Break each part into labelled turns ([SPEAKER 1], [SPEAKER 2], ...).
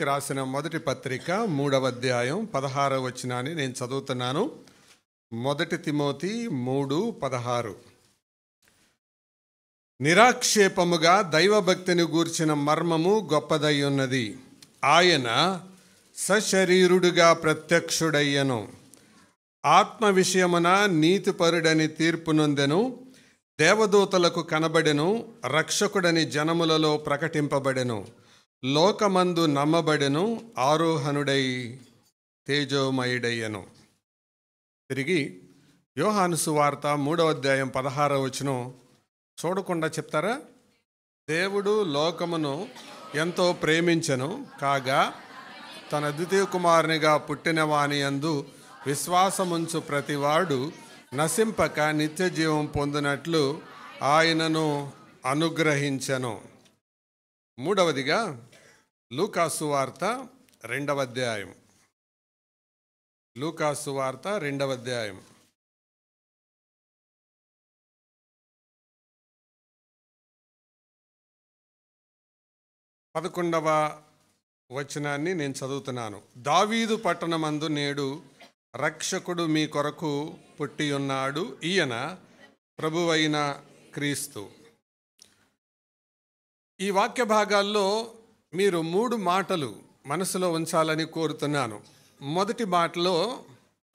[SPEAKER 1] తిమోతికి రాసిన మొదటి పత్రిక 3వ అధ్యాయం 16వ వచనాన్ని నేను చదువుతున్నాను. 1 తిమోతి 3:16. నిరాక్షేపముగా దైవభక్తిని గూర్చిన మర్మము గొప్పదై ఉన్నది. ఆయన సశరీరుడుగా ప్రత్యక్షుడయ్యను, ఆత్మ విషయమున నీతిపరుడని తీర్పు నొందెను, దేవదూతలకు కనబడెను, రక్షకుడని జనములలో ప్రకటింపబడెను, లోకమందు నమ్మబడెను, ఆరోహణుడై తేజోమయుడయ్యను. తిరిగి యోహాను సువార్త 3వ అధ్యాయం 16వ వచనం చూడకుండా చెప్తారా? దేవుడు లోకమును ఎంతో ప్రేమించెను, కాగా తన ద్వితీయ కుమారునిగా పుట్టిన వాని యందు విశ్వాసముంచు ప్రతివాడు నశింపక నిత్య జీవం పొందినట్లు ఆయనను అనుగ్రహించెను. మూడవదిగా లూకాసు వార్త 2వ అధ్యాయం. లూకాసు వార్త 2వ అధ్యాయం 11వ వచనాన్ని నేను చదువుతున్నాను. దావీదు పట్టణమందు నేడు రక్షకుడు మీ కొరకు పుట్టి ఉన్నాడు, ఈయన ప్రభువైన క్రీస్తు. ఈ వాక్య భాగాల్లో మీరు 3 మాటలు మనసులో ఉంచాలని కోరుతున్నాను. మొదటి మాటలో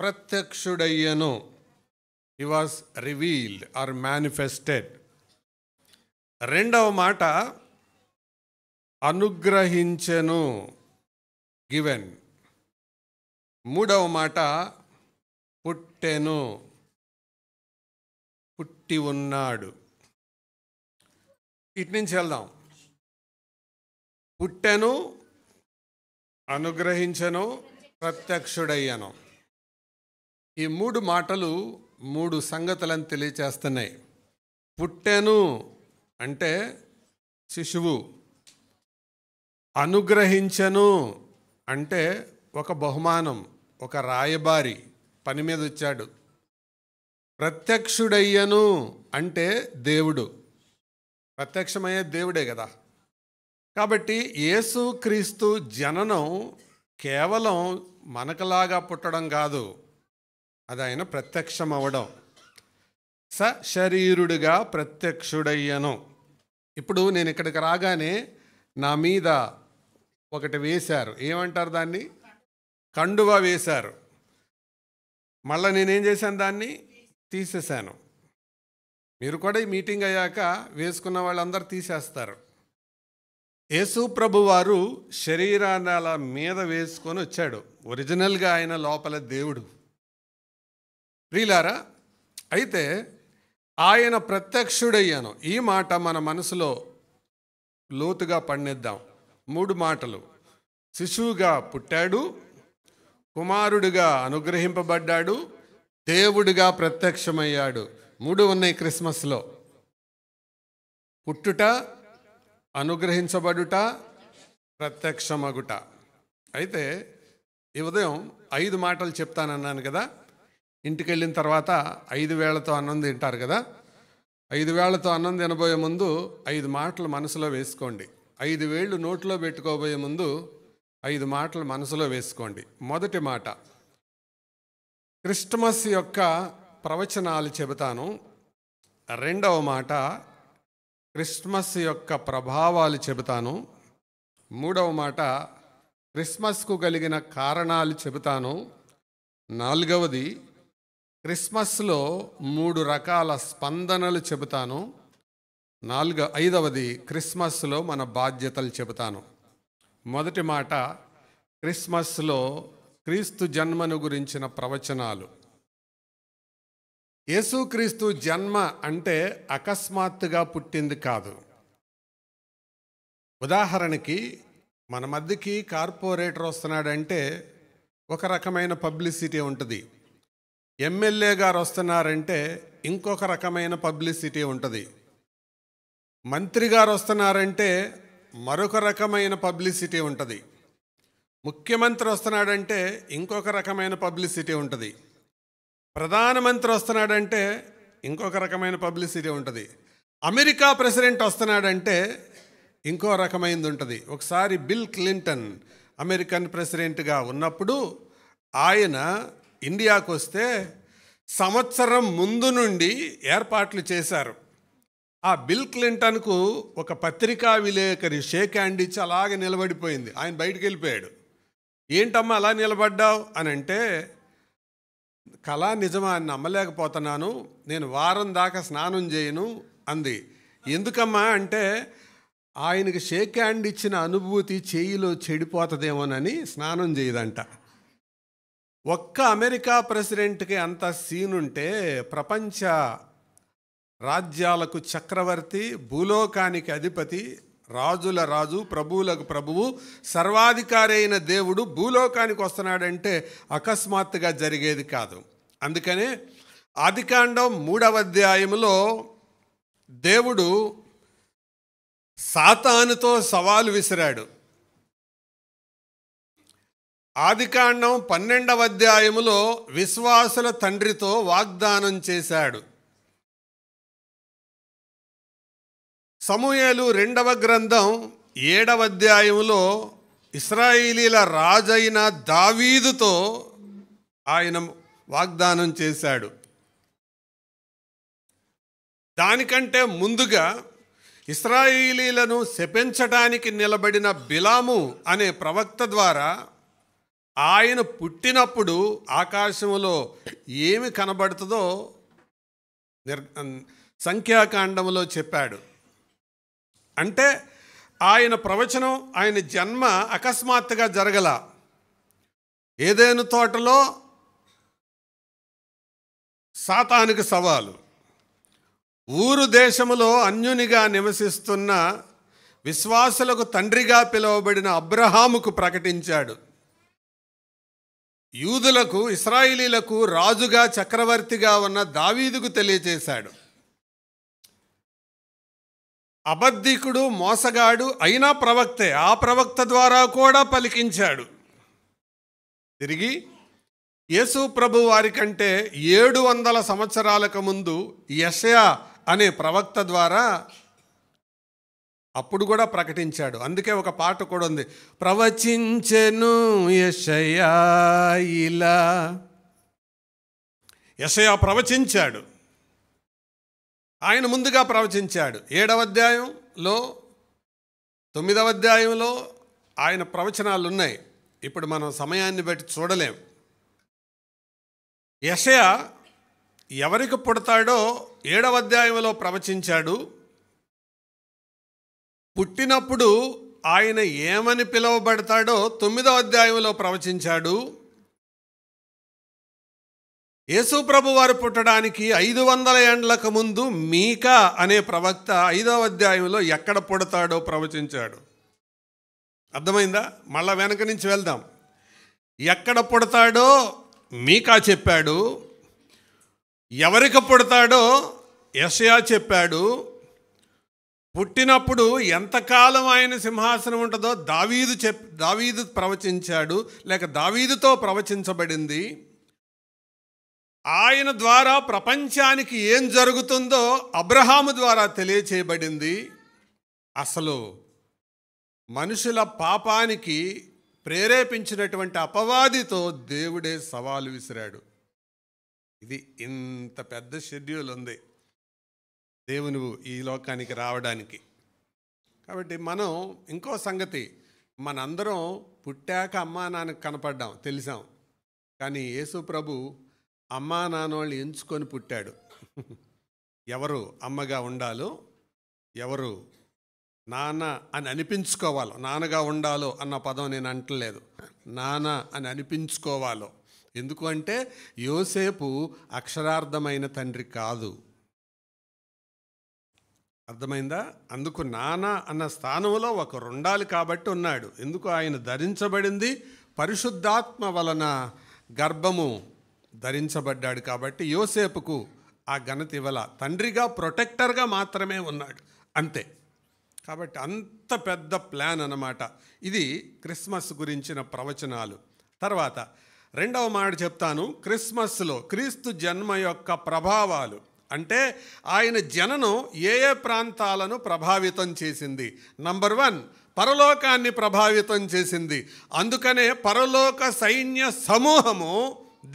[SPEAKER 1] ప్రత్యక్షుడయ్యను, he was revealed or manifested. రెండవ మాట అనుగ్రహించెను, గివెన్. మూడవ మాట పుట్టెను, పుట్టి ఉన్నాడు. ఇటు నుంచి వెళ్దాం. పుట్టెను, అనుగ్రహించెను, ప్రత్యక్షుడయ్యను. ఈ 3 మాటలు 3 సంగతులను తెలియచేస్తున్నాయి. పుట్టెను అంటే శిశువు, అనుగ్రహించెను అంటే ఒక బహుమానం, ఒక రాయబారి పని మీద వచ్చాడు. ప్రత్యక్షుడయ్యను అంటే దేవుడు, ప్రత్యక్షమయ్యే దేవుడే కదా. కాబట్టి యేసుక్రీస్తు జననం కేవలం మనకలాగా పుట్టడం కాదు, అది ఆయన ప్రత్యక్షం అవ్వడం. సశరీరుడుగా ప్రత్యక్షుడయ్యను. ఇప్పుడు నేను ఇక్కడికి రాగానే నా మీద ఒకటి వేశారు, ఏమంటారు దాన్ని? కండువా వేశారు. మళ్ళీ నేనేం చేశాను? దాన్ని తీసేశాను. మీరు కూడా ఈ మీటింగ్ అయ్యాక వేసుకున్న వాళ్ళందరూ తీసేస్తారు. యేసు ప్రభు వారు శరీరాన్ని అలా మీద వేసుకొని వచ్చాడు. ఒరిజినల్గా ఆయన లోపల దేవుడు. ప్రియులారా, అయితే ఆయన ప్రత్యక్షుడయ్యాను, ఈ మాట మన మనసులో లోతుగా పండిద్దాం. 3 మాటలు: శిశువుగా పుట్టాడు, కుమారుడిగా అనుగ్రహింపబడ్డాడు, దేవుడిగా ప్రత్యక్షమయ్యాడు. 3 ఉన్నాయి క్రిస్మస్లో: పుట్టుట, అనుగ్రహించబడుట, ప్రత్యక్షమగుట. అయితే ఈ ఉదయం 5 మాటలు చెప్తానన్నాను కదా. ఇంటికి వెళ్ళిన తర్వాత 5 వేళ్లతో అన్నం తింటారు కదా. 5 వేళ్లతో అన్నం తినబోయే ముందు 5 మాటలు మనసులో వేసుకోండి. 5 వేళ్ళు నోట్లో పెట్టుకోబోయే ముందు 5 మాటలు మనసులో వేసుకోండి. మొదటి మాట, క్రిస్మస్ యొక్క ప్రవచనాలు చెబుతాను. రెండవ మాట, క్రిస్మస్ యొక్క ప్రభావాలు చెబుతాను. మూడవ మాట, క్రిస్మస్కు కలిగిన కారణాలు చెబుతాను. నాలుగవది, క్రిస్మస్లో 3 రకాల స్పందనలు చెబుతాను. ఐదవది, క్రిస్మస్లో మన బాధ్యతలు చెబుతాను. మొదటి మాట, క్రిస్మస్లో క్రీస్తు జన్మను గురించిన ప్రవచనాలు. యేసుక్రీస్తు జన్మ అంటే అకస్మాత్తుగా పుట్టింది కాదు. ఉదాహరణకి మన మధ్యకి కార్పొరేటర్ వస్తున్నాడంటే ఒక రకమైన పబ్లిసిటీ ఉంటుంది. ఎమ్మెల్యే గారు వస్తున్నారంటే ఇంకొక రకమైన పబ్లిసిటీ ఉంటుంది. మంత్రి గారు వస్తున్నారంటే మరొక రకమైన పబ్లిసిటీ ఉంటుంది. ముఖ్యమంత్రి వస్తున్నాడంటే ఇంకొక రకమైన పబ్లిసిటీ ఉంటుంది. ప్రధానమంత్రి వస్తున్నాడంటే ఇంకొక రకమైన పబ్లిసిటీ ఉంటుంది. అమెరికా ప్రెసిడెంట్ వస్తున్నాడంటే ఇంకో రకమైనది ఉంటుంది. ఒకసారి బిల్ క్లింటన్ అమెరికన్ ప్రెసిడెంట్గా ఉన్నప్పుడు ఆయన ఇండియాకు వస్తే సంవత్సరం ముందు నుండి ఏర్పాట్లు చేశారు. ఆ బిల్ క్లింటన్కు ఒక పత్రికా విలేకరి షేక్ హ్యాండ్ ఇచ్చి అలాగే నిలబడిపోయింది. ఆయన బయటికి వెళ్ళిపోయాడు. ఏంటమ్మా అలా నిలబడ్డావు అని అంటే, కళా నిజమా అని నమ్మలేకపోతున్నాను, నేను వారం దాకా స్నానం చేయను అంది. ఎందుకమ్మా అంటే, ఆయనకి షేక్ హ్యాండ్ ఇచ్చిన అనుభూతి చేయిలో చెడిపోతుందేమోనని స్నానం చేయదంట. ఒక్క అమెరికా ప్రెసిడెంట్కి అంత సీనుంటే ప్రపంచ రాజ్యాలకు చక్రవర్తి, భూలోకానికి అధిపతి, రాజుల రాజు, ప్రభువులకు ప్రభువు, సర్వాధికారి అయిన దేవుడు భూలోకానికి వస్తున్నాడంటే అకస్మాత్తుగా జరిగేది కాదు. అందుకనే ఆదికాండం 3వ అధ్యాయంలో దేవుడు సాతానుతో సవాలు విసిరాడు. ఆదికాండం 12వ అధ్యాయములో విశ్వాసుల తండ్రితో వాగ్దానం చేశాడు. సమూయేలు 2వ గ్రంథం 7వ అధ్యాయములో ఇశ్రాయేలీల రాజైన దావీదుతో ఆయన వాగ్దానం చేశాడు. దానికంటే ముందుగా ఇశ్రాయేలీలను శపించడానికి నిలబడిన బిలాము అనే ప్రవక్త ద్వారా ఆయన పుట్టినప్పుడు ఆకాశంలో ఏమి కనబడుతుందో సంఖ్యాకాండంలో చెప్పాడు. అంటే ఆయన ప్రవచనం, ఆయన జన్మ అకస్మాత్తుగా జరగల. ఏదైనా తోటలో సాతానుకు సవాలు, ఊరు దేశములో అన్యునిగా నివసిస్తున్న విశ్వాసులకు తండ్రిగా పిలువబడిన అబ్రహాముకు ప్రకటించాడు. యూదులకు, ఇశ్రాయేలీలకు రాజుగా, చక్రవర్తిగా ఉన్న దావీదుకు తెలియజేశాడు. అబద్ధికుడు, మోసగాడు అయినా ప్రవక్తే, ఆ ప్రవక్త ద్వారా కూడా పలికించాడు. తిరిగి యేసు ప్రభు వారి కంటే 700 సంవత్సరాలకు ముందు యెషయా అనే ప్రవక్త ద్వారా అప్పుడు కూడా ప్రకటించాడు. అందుకే ఒక పాట కూడా ఉంది, ప్రవచించెను యెషయా ఇలా. యెషయా ప్రవచించాడు, ఆయన ముందుగా ప్రవచించాడు. 7వ అధ్యాయంలో, 9వ అధ్యాయంలో ఆయన ప్రవచనాలు ఉన్నాయి. ఇప్పుడు మనం సమయాన్ని బట్టి చూడలేం. యెషయా ఎవరికి పుడతాడో 7వ అధ్యాయంలో ప్రవచించాడు. పుట్టినప్పుడు ఆయన ఏమని పిలువబడతాడో 9వ అధ్యాయంలో ప్రవచించాడు. యేసు ప్రభు వారు పుట్టడానికి 500 ఏండ్లకు ముందు మీకా అనే ప్రవక్త 5వ అధ్యాయంలో ఎక్కడ పుడతాడో ప్రవచించాడు. అర్థమైందా? మళ్ళా వెనక నుంచి వెళ్దాం. ఎక్కడ పుడతాడో మీకా చెప్పాడు, ఎవరికి పుడతాడో యెషయా చెప్పాడు. పుట్టినప్పుడు ఎంతకాలం ఆయన సింహాసనం ఉంటుందో దావీదు ప్రవచించాడు, లేక దావీదుతో ప్రవచించబడింది. ఆయన ద్వారా ప్రపంచానికి ఏం జరుగుతుందో అబ్రహాము ద్వారా తెలియచేయబడింది. అసలు మనుషుల పాపానికి ప్రేరేపించినటువంటి అపవాదితో దేవుడే సవాలు విసిరాడు. ఇది ఇంత పెద్ద షెడ్యూల్ ఉంది దేవుని ఈ లోకానికి రావడానికి. కాబట్టి మనం ఇంకో సంగతి, మనందరం పుట్టాక అమ్మా నాన్నకు కనపడ్డాం, తెలిసాం. కానీ యేసు ప్రభు అమ్మా నాన్నోళ్ళు ఎంచుకొని పుట్టాడు. ఎవరు అమ్మగా ఉండాలో, ఎవరు నాన్న అని అనిపించుకోవాలో, నాన్నగా ఉండాలో అన్న పదం నేను అంటలేదు, నాన్న అని అనిపించుకోవాలో. ఎందుకు అంటే యోసేపు అక్షరార్థమైన తండ్రి కాదు. అర్థమైందా? అందుకు నాన్న అన్న స్థానంలో ఒకరు ఉండాలి కాబట్టి ఉన్నాడు. ఎందుకు? ఆయన ధరించబడింది పరిశుద్ధాత్మ వలన, గర్భము ధరించబడ్డాడు కాబట్టి యోసేపుకు ఆ ఘనత ఇవ్వాల. తండ్రిగా, ప్రొటెక్టర్గా మాత్రమే ఉన్నాడు, అంతే. కాబట్టి అంత పెద్ద ప్లాన్ అన్నమాట ఇది. క్రిస్మస్ గురించిన ప్రవచనాలు. తర్వాత రెండవ మాట చెప్తాను. క్రిస్మస్లో క్రీస్తు జన్మ యొక్క ప్రభావాలు, అంటే ఆయన జననం ఏ ఏ ప్రాంతాలను ప్రభావితం చేసింది. నంబర్ 1, పరలోకాన్ని ప్రభావితం చేసింది. అందుకనే పరలోక సైన్య సమూహము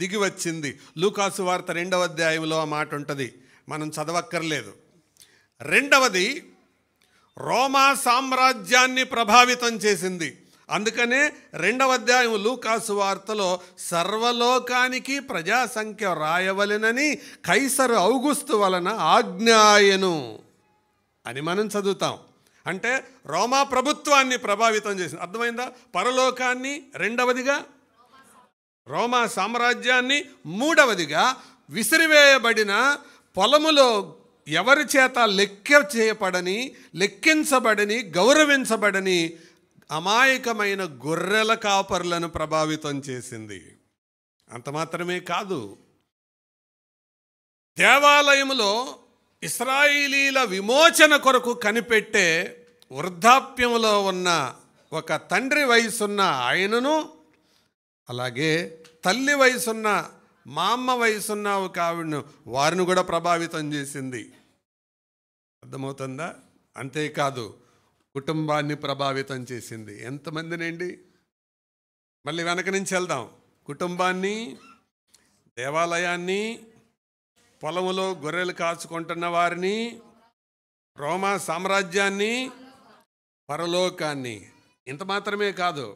[SPEAKER 1] దిగి వచ్చింది. లూకాసు వార్త 2వ అధ్యాయంలో ఆ మాట ఉంటుంది, మనం చదవక్కర్లేదు. రెండవది, రోమా సామ్రాజ్యాన్ని ప్రభావితం చేసింది. అందుకనే 2వ అధ్యాయం లూకాసు వార్తలో సర్వలోకానికి ప్రజాసంఖ్య రాయవలెనని కైసరు ఔగుస్తు వలన ఆజ్ఞాయను అని మనం చదువుతాం. అంటే రోమా ప్రభుత్వాన్ని ప్రభావితం చేసింది. అర్థమైందా? పరలోకాన్ని రెండవదిగా, రోమా సామ్రాజ్యాన్ని మూడవదిగా, విసిరివేయబడిన పొలములో ఎవరి చేత లెక్కించబడని గౌరవించబడని అమాయకమైన గొర్రెల కాపరులను ప్రభావితం చేసింది. అంత మాత్రమే కాదు, దేవాలయంలో ఇశ్రాయేలీల విమోచన కొరకు కనిపెట్టే వృద్ధాప్యంలో ఉన్న ఒక తండ్రి వయసున్న ఆయనను, అలాగే తల్లి వయసున్న మా అమ్మ వయసున్న ఒక ఆవిడను, వారిని కూడా ప్రభావితం చేసింది. అర్థమవుతుందా? అంతేకాదు, కుటుంబాన్ని ప్రభావితం చేసింది. ఎంతమందినండి? మళ్ళీ వెనక నుంచి వెళ్దాం. కుటుంబాన్ని, దేవాలయాన్ని, పొలములో గొర్రెలు కాచుకుంటున్న వారిని, రోమా సామ్రాజ్యాన్ని, పరలోకాన్ని. ఇంత మాత్రమే కాదు,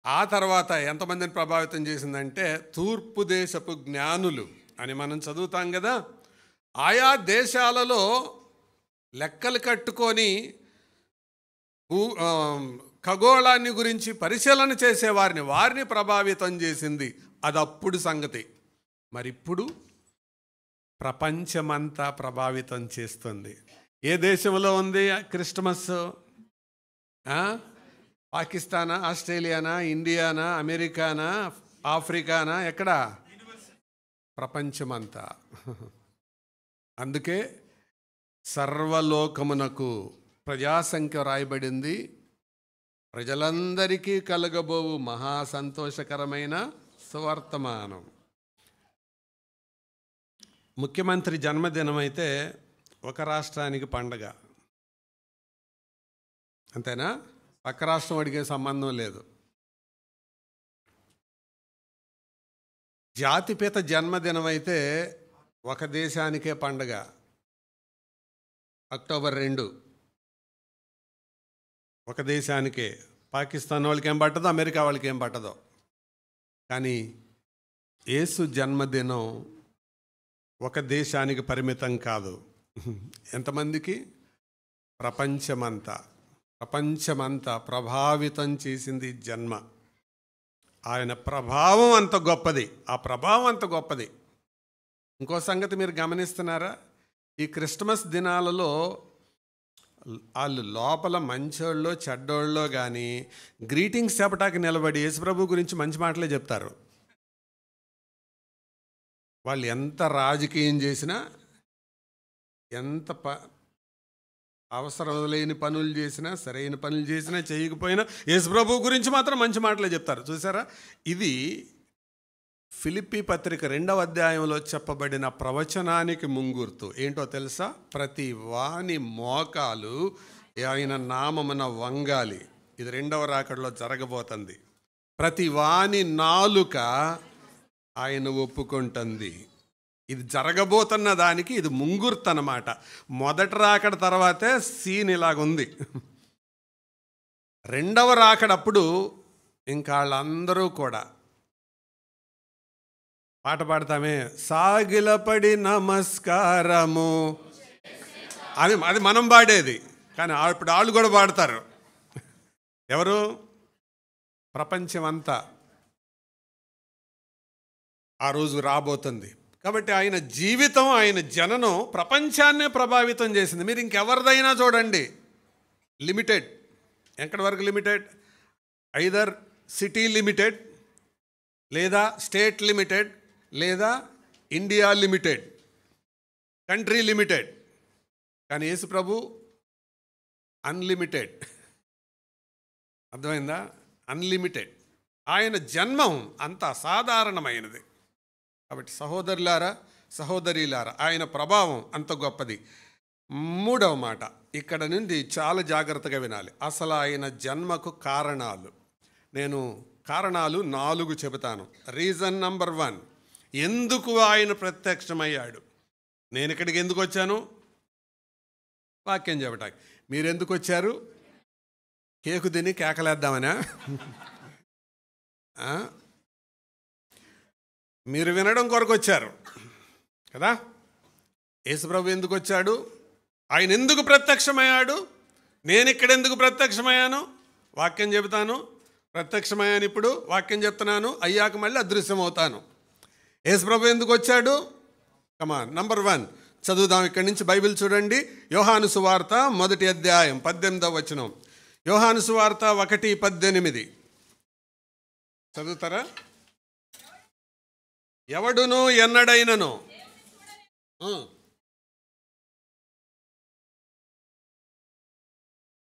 [SPEAKER 1] ఆ తర్వాత ఎంతమందిని ప్రభావితం చేసిందంటే తూర్పు దేశపు జ్ఞానులు అని మనం చదువుతాం కదా. ఆయా దేశాలలో లెక్కలు కట్టుకొని ఖగోళాన్ని గురించి పరిశీలన చేసేవారిని, వారిని ప్రభావితం చేసింది. అది అప్పుడు సంగతి. మరి ఇప్పుడు ప్రపంచమంతా ప్రభావితం చేస్తుంది. ఏ దేశంలో ఉంది క్రిస్మస్? పాకిస్తానా, ఆస్ట్రేలియానా, ఇండియానా, అమెరికానా, ఆఫ్రికానా, ఎక్కడ? ప్రపంచమంతా. అందుకే సర్వలోకమునకు ప్రజాసంఖ్య రాయబడింది. ప్రజలందరికీ కలగబోవు మహా సంతోషకరమైన సువర్తమానం. ముఖ్యమంత్రి జన్మదినం అయితే ఒక రాష్ట్రానికి పండగ, అంతేనా? పక్క రాష్ట్రం అడిగే సంబంధం లేదు. జాతిపిత జన్మదినం అయితే ఒక దేశానికే పండగ, అక్టోబర్ 2. ఒక దేశానికే. పాకిస్తాన్ వాళ్ళకి ఏం పట్టదో, అమెరికా వాళ్ళకి ఏం పట్టదో. కానీ యేసు జన్మదినం ఒక దేశానికి పరిమితం కాదు. ఎంతమందికి? ప్రపంచమంతా ప్రభావితం చేసింది జన్మ. ఆయన ప్రభావం అంత గొప్పది, ఆ ప్రభావం అంత గొప్పది. ఇంకో సంగతి మీరు గమనిస్తున్నారా? ఈ క్రిస్మస్ దినాలలో వాళ్ళు లోపల మంచోళ్ళో చెడ్డోళ్ళో కానీ గ్రీటింగ్స్ చెప్పటానికి నిలబడి యేసుప్రభు గురించి మంచి మాటలే చెప్తారు. వాళ్ళు ఎంత రాజకీయం చేసినా, ఎంత అవసరం లేని పనులు చేసినా, సరైన పనులు చేసినా, చేయకపోయినా యేసుప్రభు గురించి మాత్రం మంచి మాటలే చెప్తారు. చూసారా? ఇది ఫిలిప్పీ పత్రిక 2వ అధ్యాయంలో చెప్పబడిన ప్రవచనానికి ముంగుర్తు. ఏంటో తెలుసా? ప్రతి వాని మోకాలు ఆయన నామమున వంగాలి. ఇది 2వ రాకడలో జరగబోతుంది. ప్రతి వాని నాలుక ఆయన ఒప్పుకుంటుంది. ఇది జరగబోతున్న దానికి ఇది ముంగుర్తు అన్నమాట. మొదటి రాకడ తర్వాతే సీన్ ఇలాగుంది. 2వ రాకడప్పుడు ఇంకా వాళ్ళందరూ కూడా పాట పాడతామే, సాగిలపడి నమస్కారము, అది మనం పాడేది. కానీ ఇప్పుడు వాళ్ళు కూడా పాడతారు. ఎవరు? ప్రపంచం అంతా ఆ రోజు రాబోతుంది. కాబట్టి ఆయన జీవితం, ఆయన జననం ప్రపంచాన్నే ప్రభావితం చేసింది. మీరు ఇంకెవరిదైనా చూడండి, లిమిటెడ్. ఎక్కడి వరకు లిమిటెడ్? ఐదర్ సిటీ లిమిటెడ్, లేదా స్టేట్ లిమిటెడ్, లేదా ఇండియా లిమిటెడ్, కంట్రీ లిమిటెడ్. కానీ యేసు ప్రభు అన్లిమిటెడ్. అర్థమైందా? అన్లిమిటెడ్. ఆయన జన్మం అంత అసాధారణమైనది. కాబట్టి సహోదరులారా, సహోదరీలారా, ఆయన ప్రభావం అంత గొప్పది. 3వ మాట, ఇక్కడ నుండి చాలా జాగ్రత్తగా వినాలి. అసలు ఆయన జన్మకు కారణాలు, నేను కారణాలు 4 చెబుతాను. రీజన్ నంబర్ 1, ఎందుకు ఆయన ప్రత్యక్షమయ్యాడు. నేను ఇక్కడికి ఎందుకు వచ్చాను? వాక్యం చెప్పటానికి. మీరు ఎందుకు వచ్చారు? కేకు తిని కేకలేద్దామనా? మీరు వినడం కొరకు వచ్చారు కదా. యేసుప్రభు ఎందుకు వచ్చాడు? ఆయన ఎందుకు ప్రత్యక్షమయ్యాడు? నేను ఇక్కడ ఎందుకు ప్రత్యక్షమయ్యాను? వాక్యం చెబుతాను. ప్రత్యక్షమయ్యాను, ఇప్పుడు వాక్యం చెప్తున్నాను, అయ్యాక మళ్ళీ అదృశ్యమవుతాను. యేసుప్రభు ఎందుకు వచ్చాడు? కమాన్, నంబర్ 1 చదువుదాం. ఇక్కడి నుంచి బైబిల్ చూడండి. యోహాను సువార్త 1వ అధ్యాయం 18వ వచనం. యోహాను సువార్త 1:18 చదువుతారా? ఎవడును ఎన్నడైనను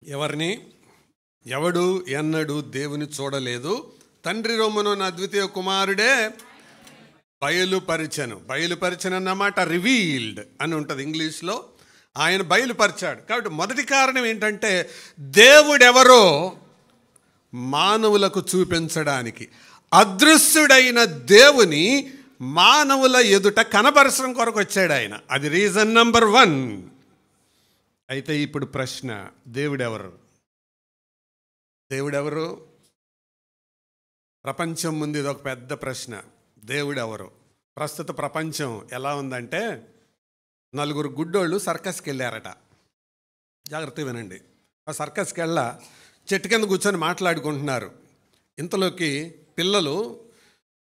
[SPEAKER 1] ఎవరిని? ఎవడు ఎన్నడు దేవుని చూడలేదు, తండ్రి రొమ్మునున్న అద్వితీయ కుమారుడే బయలుపరిచెను. బయలుపరిచెను అన్నమాట రివీల్డ్ అని ఉంటుంది ఇంగ్లీష్లో. ఆయన బయలుపరిచాడు. కాబట్టి మొదటి కారణం ఏంటంటే దేవుడెవరో మానవులకు చూపించడానికి, అదృశ్యుడైన దేవుని మానవుల ఎదుట కనపరచడం కొరకు వచ్చాడు ఆయన. అది రీజన్ నంబర్ 1. అయితే ఇప్పుడు ప్రశ్న, దేవుడెవరు? దేవుడెవరు? ప్రపంచం ముందు ఇది ఒక పెద్ద ప్రశ్న. దేవుడెవరు? ప్రస్తుత ప్రపంచం ఎలా ఉందంటే, 4 గుడ్డోళ్ళు సర్కస్కి వెళ్ళారట. జాగ్రత్తగా వినండి. ఆ సర్కస్కి వెళ్ళా చెట్టు కింద కూర్చొని మాట్లాడుకుంటున్నారు. ఇంతలోకి పిల్లలు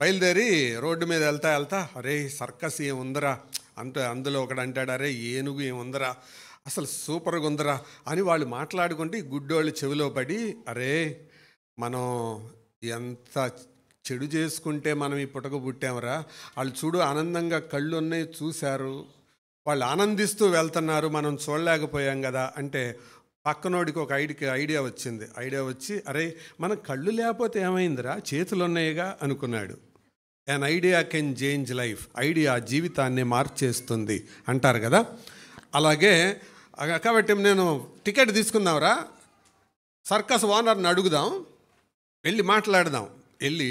[SPEAKER 1] బయలుదేరి రోడ్డు మీద వెళ్తా అరే సర్కస్ ఏముందరా అంటే, అందులో ఒకడు అంటాడు అరే ఏనుగు ఏముందరా, అసలు సూపర్గా ఉందరా అని వాళ్ళు మాట్లాడుకుంటే ఈ గుడ్డోళ్ళు చెవిలో పడి, అరే మనం ఎంత చెడు చేసుకుంటే మనం ఈ పుట్టక పుట్టామరా, వాళ్ళు చూడు ఆనందంగా కళ్ళు ఉన్నాయి చూశారు, వాళ్ళు ఆనందిస్తూ వెళ్తున్నారు, మనం చూడలేకపోయాం కదా అంటే పక్కనోడికి ఒక ఐడియా వచ్చింది. ఐడియా వచ్చి అరే మన కళ్ళు లేకపోతే ఏమైందిరా, చేతులు ఉన్నాయిగా అనుకున్నాడు. an idea can change life. Idea జీవితాన్ని మార్చేస్తుంది అంటారు కదా. అలాగే కాబట్టి నేను టికెట్ తీసుకుందాంరా, సర్కస్ ఓనర్ని అడుగుదాం, వెళ్ళి మాట్లాడదాం, వెళ్ళి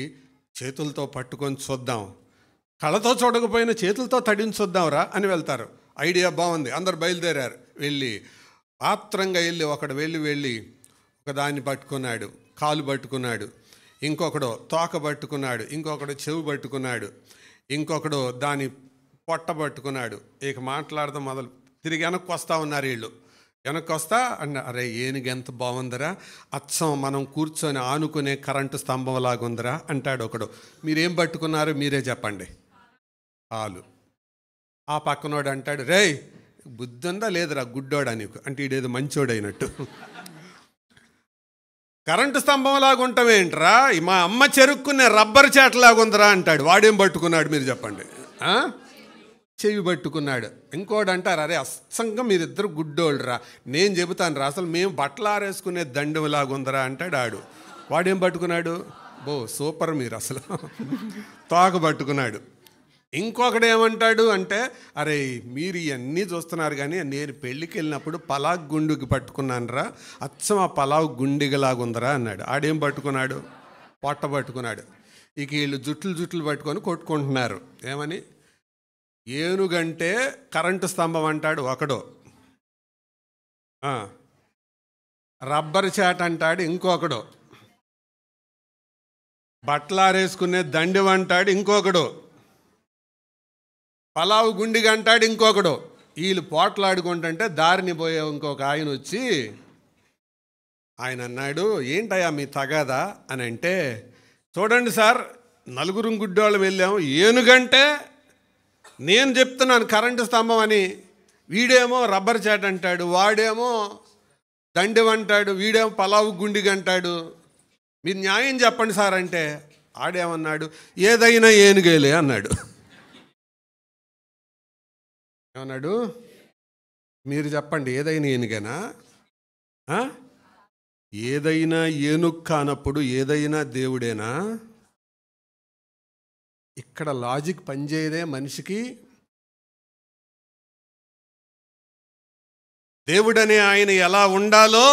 [SPEAKER 1] చేతులతో పట్టుకొని చూద్దాం, కళ్ళతో చూడకపోయినా చేతులతో తడిని చూద్దాంరా అని వెళ్తారు. ఐడియా బాగుంది. అందరు బయలుదేరారు. వెళ్ళి ఆత్రంగా ఒకడు వెళ్ళి ఒకదాన్ని పట్టుకున్నాడు, కాలు పట్టుకున్నాడు, ఇంకొకడు తోక పట్టుకున్నాడు, ఇంకొకడు చెవు పట్టుకున్నాడు, ఇంకొకడు దాని పొట్ట పట్టుకున్నాడు. ఇక మాట్లాడదాం మొదలు. తిరిగి వెనక్కి వస్తూ ఉన్నారు వీళ్ళు. వెనక్కి వస్తా అన్న అరే ఏనుగు ఎంత బాగుందిరా, అచ్చం మనం కూర్చొని ఆనుకునే కరెంటు స్తంభం లాగుందిరా అంటాడు ఒకడు. మీరేం పట్టుకున్నారు మీరే చెప్పండి. కాలు. ఆ పక్కనోడు అంటాడు రే బుద్ధి ఉందా లేదురా గుడ్డోడా నీకు అంటే ఈడేదో మంచోడైనట్టు. కరెంటు స్తంభం లాగా ఉంటావేంట్రా, మా అమ్మ చెరుక్కునే రబ్బర్ చేటలాగుందిరా అంటాడు. వాడేం పట్టుకున్నాడు మీరు చెప్పండి. చెవి పట్టుకున్నాడు. ఇంకోటి అంటారు అరే అస్సంగా మీరిద్దరు గుడ్డోళ్ళరా, నేను చెబుతాను రా అసలు మేము బట్టలు ఆరేసుకునే దండలాగుందరా అంటాడు ఆడు. వాడేం పట్టుకున్నాడు? సూపర్ మీరు అసలు తోక పట్టుకున్నాడు. ఇంకొకడు ఏమంటాడు అంటే అరే మీరు ఇవన్నీ చూస్తున్నారు కానీ నేను పెళ్ళికి వెళ్ళినప్పుడు పలావ్ గుండుకి పట్టుకున్నాను రా, అచ్చం ఆ పలావ్ గుండిగలాగుందరా అన్నాడు. ఆడేం పట్టుకున్నాడు? పొట్ట పట్టుకున్నాడు. ఇక వీళ్ళు జుట్లు పట్టుకొని కొట్టుకుంటున్నారు. ఏమని? ఏనుగంటే కరెంటు స్తంభం అంటాడు ఒకడు, రబ్బర్ చాట్ అంటాడు ఇంకొకడు, బట్టలారేసుకునే దండెం అంటాడు ఇంకొకడు, పలావు గుండిగా అంటాడు ఇంకొకడు. వీళ్ళు పోట్లాడుకుంటుంటే దారిని పోయే ఇంకొక ఆయన వచ్చి ఆయన అన్నాడు ఏంటయ్యా మీ తగాదా అని అంటే, చూడండి సార్ 4 గుడ్డోళ్ళం వెళ్ళాము, ఏనుగంటే నేను చెప్తున్నాను కరెంటు స్తంభం అని, వీడేమో రబ్బర్ చాట్ అంటాడు, వాడేమో దండెం అంటాడు, వీడేమో పలావు గుండిగా అంటాడు, మీరు న్యాయం చెప్పండి సార్ అంటే ఆడేమన్నాడు ఏదైనా ఏనుగేలే అన్నాడు. ఏమన్నాడు? మీరు చెప్పండి ఏదైనా ఏనుగేనా? ఏదైనా ఏనుగు కానప్పుడు ఏదైనా దేవుడేనా? ఇక్కడ లాజిక్ పనిచేయదే మనిషికి. దేవుడనే ఆయన ఎలా ఉండాలో,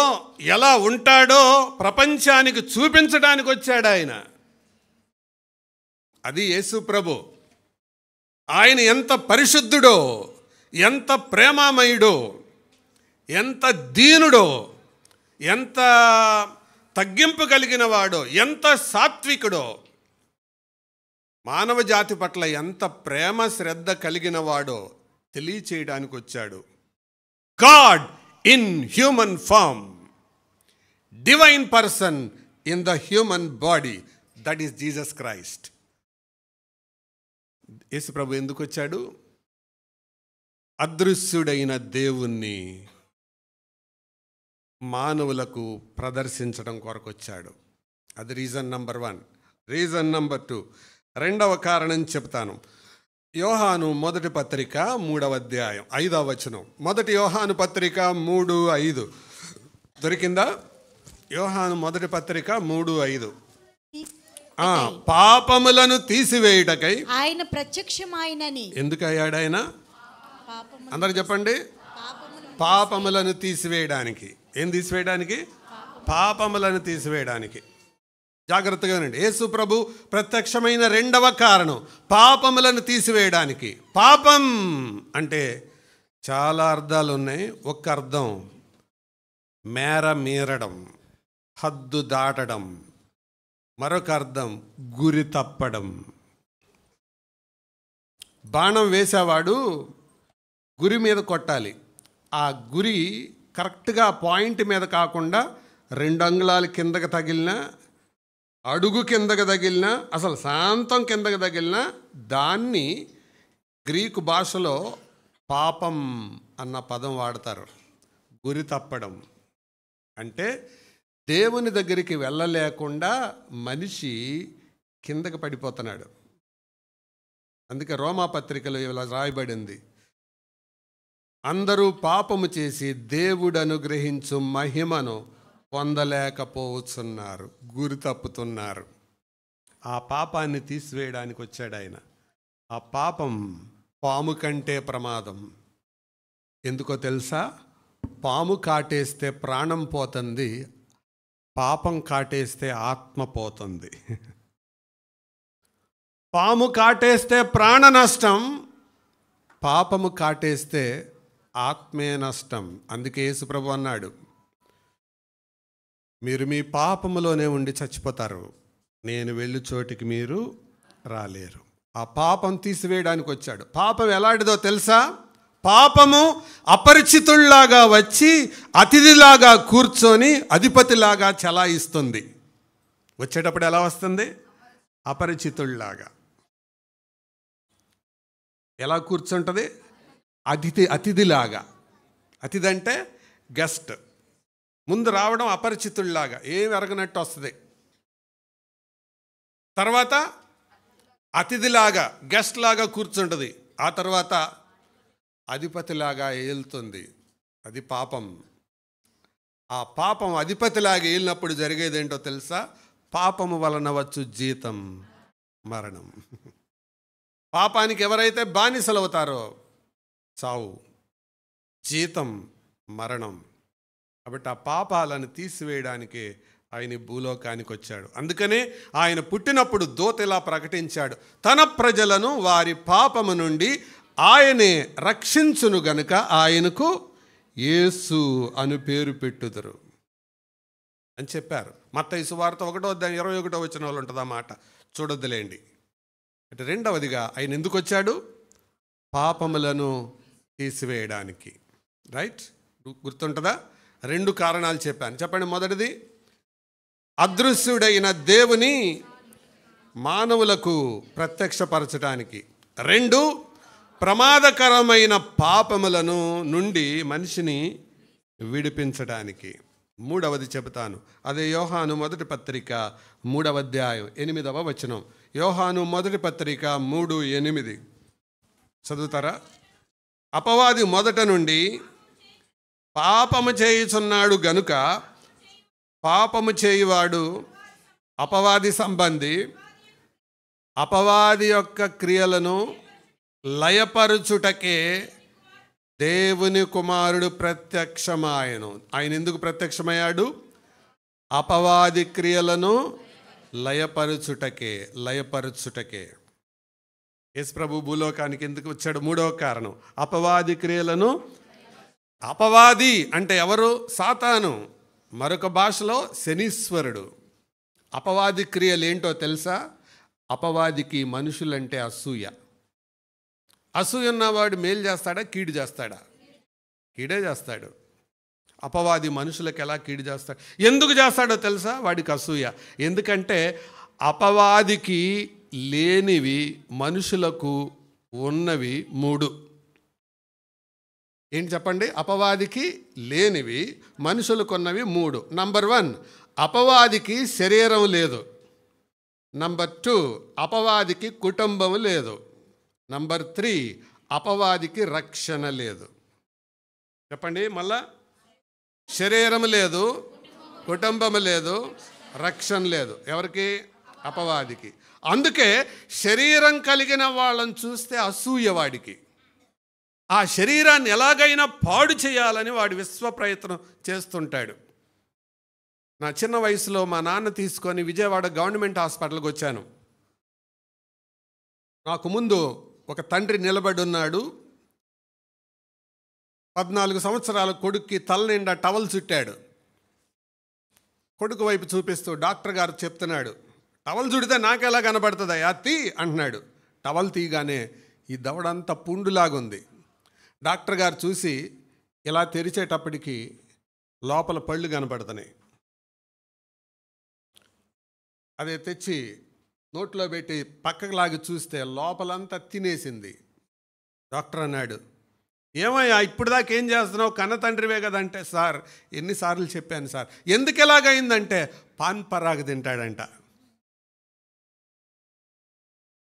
[SPEAKER 1] ఎలా ఉంటాడో ప్రపంచానికి చూపించడానికి వచ్చాడు ఆయన. అది యేసు ప్రభు. ఆయన ఎంత పరిశుద్ధుడో, ఎంత ప్రేమామయుడో, ఎంత దీనుడో, ఎంత తగ్గింపు కలిగిన వాడో, ఎంత సాత్వికుడో, మానవ జాతి పట్ల ఎంత ప్రేమ శ్రద్ధ కలిగిన వాడో తెలియచేయడానికి వచ్చాడు. God in human form, divine person in the human body, that is Jesus Christ. Yesu ప్రభు ఎందుకు వచ్చాడు? అదృశ్యుడైన దేవుణ్ణి మానవులకు ప్రదర్శించడం కొరకు వచ్చాడు. అది రీజన్ నెంబర్ 1. రీజన్ నెంబర్ 2, రెండవ కారణం చెప్తాను. యోహాను మొదటి పత్రిక 3వ అధ్యాయం 5వ వచనం. మొదటి యోహాను పత్రిక 3:5 దొరికిందా? యోహాను మొదటి పత్రిక 3:5. పాపములను తీసివేయుటకై
[SPEAKER 2] ఆయన ప్రత్యక్షమైనని.
[SPEAKER 1] ఎందుకు అయ్యాడు ఆయన? అందరూ చెప్పండి. పాపములను తీసివేయడానికి. ఏం తీసివేయడానికి? పాపములను తీసివేయడానికి. జాగ్రత్తగా వినండి. యేసు ప్రభు ప్రత్యక్షమైన రెండవ కారణం పాపములను తీసివేయడానికి. పాపం అంటే చాలా అర్థాలు ఉన్నాయి. ఒక్క అర్థం మీరడం, హద్దు దాటడం. మరొక అర్థం గురి తప్పడం. బాణం వేసేవాడు గురి మీద కొట్టాలి. ఆ గురి కరెక్ట్గా పాయింట్ మీద కాకుండా 2 అంగుళాలు కిందకి తగిలినా, అడుగు కిందకి తగిలినా, అసలు శాంతం కిందకి తగిలినా దాన్ని గ్రీకు భాషలో పాపం అన్న పదం వాడతారు. గురి తప్పడం అంటే దేవుని దగ్గరికి వెళ్ళలేకుండా మనిషి కిందకి పడిపోతున్నాడు. అందుకే రోమా పత్రికలో ఇలా రాయబడింది, అందరూ పాపము చేసి దేవుడు అనుగ్రహించు మహిమను పొందలేకపోతున్నారు, గురి తప్పుతున్నారు. ఆ పాపాన్ని తీసివేయడానికి వచ్చాడు ఆయన. ఆ పాపం పాము కంటే ప్రమాదం. ఎందుకో తెలుసా? పాము కాటేస్తే ప్రాణం పోతుంది, పాపం కాటేస్తే ఆత్మ పోతుంది. పాము కాటేస్తే ప్రాణ నష్టం, పాపము కాటేస్తే ఆత్మే నష్టం. అందుకే యేసు ప్రభు అన్నాడు, మీరు మీ పాపములోనే ఉండి చచ్చిపోతారు, నేను వెళ్ళి చోటికి మీరు రాలేరు. ఆ పాపం తీసివేయడానికి వచ్చాడు. పాపం ఎలాంటిదో తెలుసా? పాపము అపరిచితుల్లాగా వచ్చి అతిథిలాగా కూర్చొని అధిపతిలాగా చలాయిస్తుంది. వచ్చేటప్పుడు ఎలా వస్తుంది? అపరిచితుల్లాగా. ఎలా కూర్చుంటుంది? అతిథిలాగా. అతిథి అంటే గెస్ట్. ముందు రావడం అపరిచితుల్లాగా, ఏమి ఎరగనట్టు వస్తుంది. తర్వాత అతిథిలాగా, గెస్ట్ లాగా కూర్చుంటుంది. ఆ తర్వాత అధిపతిలాగా ఏలుతుంది. అది పాపం. ఆ పాపం అధిపతిలాగా ఏలినప్పుడు జరిగేదేంటో తెలుసా? పాపము వలన వచ్చు జీతం మరణం. పాపానికి ఎవరైతే బానిసలవుతారో చావు, జీతం మరణం. కాబట్టి ఆ పాపాలను తీసివేయడానికి ఆయన భూలోకానికి వచ్చాడు. అందుకనే ఆయన పుట్టినప్పుడు దూత ఇలా ప్రకటించాడు, తన ప్రజలను వారి పాపము నుండి ఆయనే రక్షించును గనుక ఆయనకు యేసు అను పేరు పెట్టుదురు అని చెప్పారు. మత్తయి సువార్త 1:21 వచనంలో ఉంటుంది ఆ మాట, చూడొద్దులేండి. అంటే రెండవదిగా ఆయన ఎందుకు వచ్చాడు? పాపములను తీసివేయడానికి. రైట్, గుర్తుంటుందా? 2 కారణాలు చెప్పాను. చెప్పండి. మొదటిది, అదృశ్యుడైన దేవుని మానవులకు ప్రత్యక్షపరచడానికి. 2, ప్రమాదకరమైన పాపములను నుండి మనిషిని విడిపించడానికి. 3వది చెబుతాను. అదే యోహాను మొదటి పత్రిక 3వ అధ్యాయం 8వ వచనం. యోహాను మొదటి పత్రిక 3:8 చదువుతారా? అపవాది మొదట నుండి పాపము చేయుచున్నాడు గనుక పాపము చేయువాడు అపవాది సంబంధి, అపవాది యొక్క క్రియలను లయపరుచుటకే దేవుని కుమారుడు ప్రత్యక్షమాయను. ఆయన ఎందుకు ప్రత్యక్షమయ్యాడు? అపవాది క్రియలను లయపరుచుటకే. యేసు ప్రభు భూలోకానికి ఎందుకు వచ్చాడు? మూడవ కారణం, అపవాది క్రియలను. అపవాది అంటే ఎవరు? సాతాను, మరొక భాషలో శనీశ్వరుడు. అపవాది క్రియలు ఏంటో తెలుసా? అపవాదికి మనుషులంటే అసూయ. అసూయ ఉన్నవాడు మేలు చేస్తాడా, కీడు చేస్తాడా? కీడే చేస్తాడు. అపవాది మనుషులకు ఎలా కీడు చేస్తాడు? ఎందుకు చేస్తాడో తెలుసా? వాడికి అసూయ. ఎందుకంటే అపవాదికి లేనివి మనుషులకు ఉన్నవి 3. ఏంటి చెప్పండి? అపవాదికి లేనివి మనుషులకు ఉన్నవి 3. నంబర్ 1, అపవాదికి శరీరం లేదు. నంబర్ 2, అపవాదికి కుటుంబం లేదు. నంబర్ 3, అపవాదికి రక్షణ లేదు. చెప్పండి మళ్ళా. శరీరం లేదు, కుటుంబం లేదు, రక్షణ లేదు. ఎవరికి? అపవాదికి. అందుకే శరీరం కలిగిన వాళ్ళని చూస్తే అసూయ వాడికి. ఆ శరీరాన్ని ఎలాగైనా పాడు చేయాలని వాడు విశ్వ ప్రయత్నం చేస్తుంటాడు. నా చిన్న వయసులో మా నాన్న తీసుకొని విజయవాడ గవర్నమెంట్ హాస్పిటల్కి వచ్చాను. నాకు ముందు ఒక తండ్రి నిలబడి ఉన్నాడు. 14 సంవత్సరాల కొడుక్కి తల నిండా టవల్ చుట్టాడు. కొడుకు వైపు చూపిస్తూ డాక్టర్ గారు చెప్తున్నాడు, టవల్ చుడితే నాకెలా కనబడుతుందా తీ అంటున్నాడు. టవల్ తీయగానే ఈ దవడంతా పుండులాగుంది. డాక్టర్ గారు చూసి ఇలా తెరిచేటప్పటికి లోపల పళ్ళు కనబడుతున్నాయి. అదే తెచ్చి నోట్లో పెట్టి పక్కకు లాగి చూస్తే లోపలంతా తినేసింది. డాక్టర్ అన్నాడు, ఏమయ్యా ఇప్పుడు దాకా ఏం చేస్తున్నావు? కన్న తండ్రివే కదంటే, సార్ ఎన్నిసార్లు చెప్పాను సార్. ఎందుకు ఎలాగైందంటే పాన్ పరాగు తింటాడంట.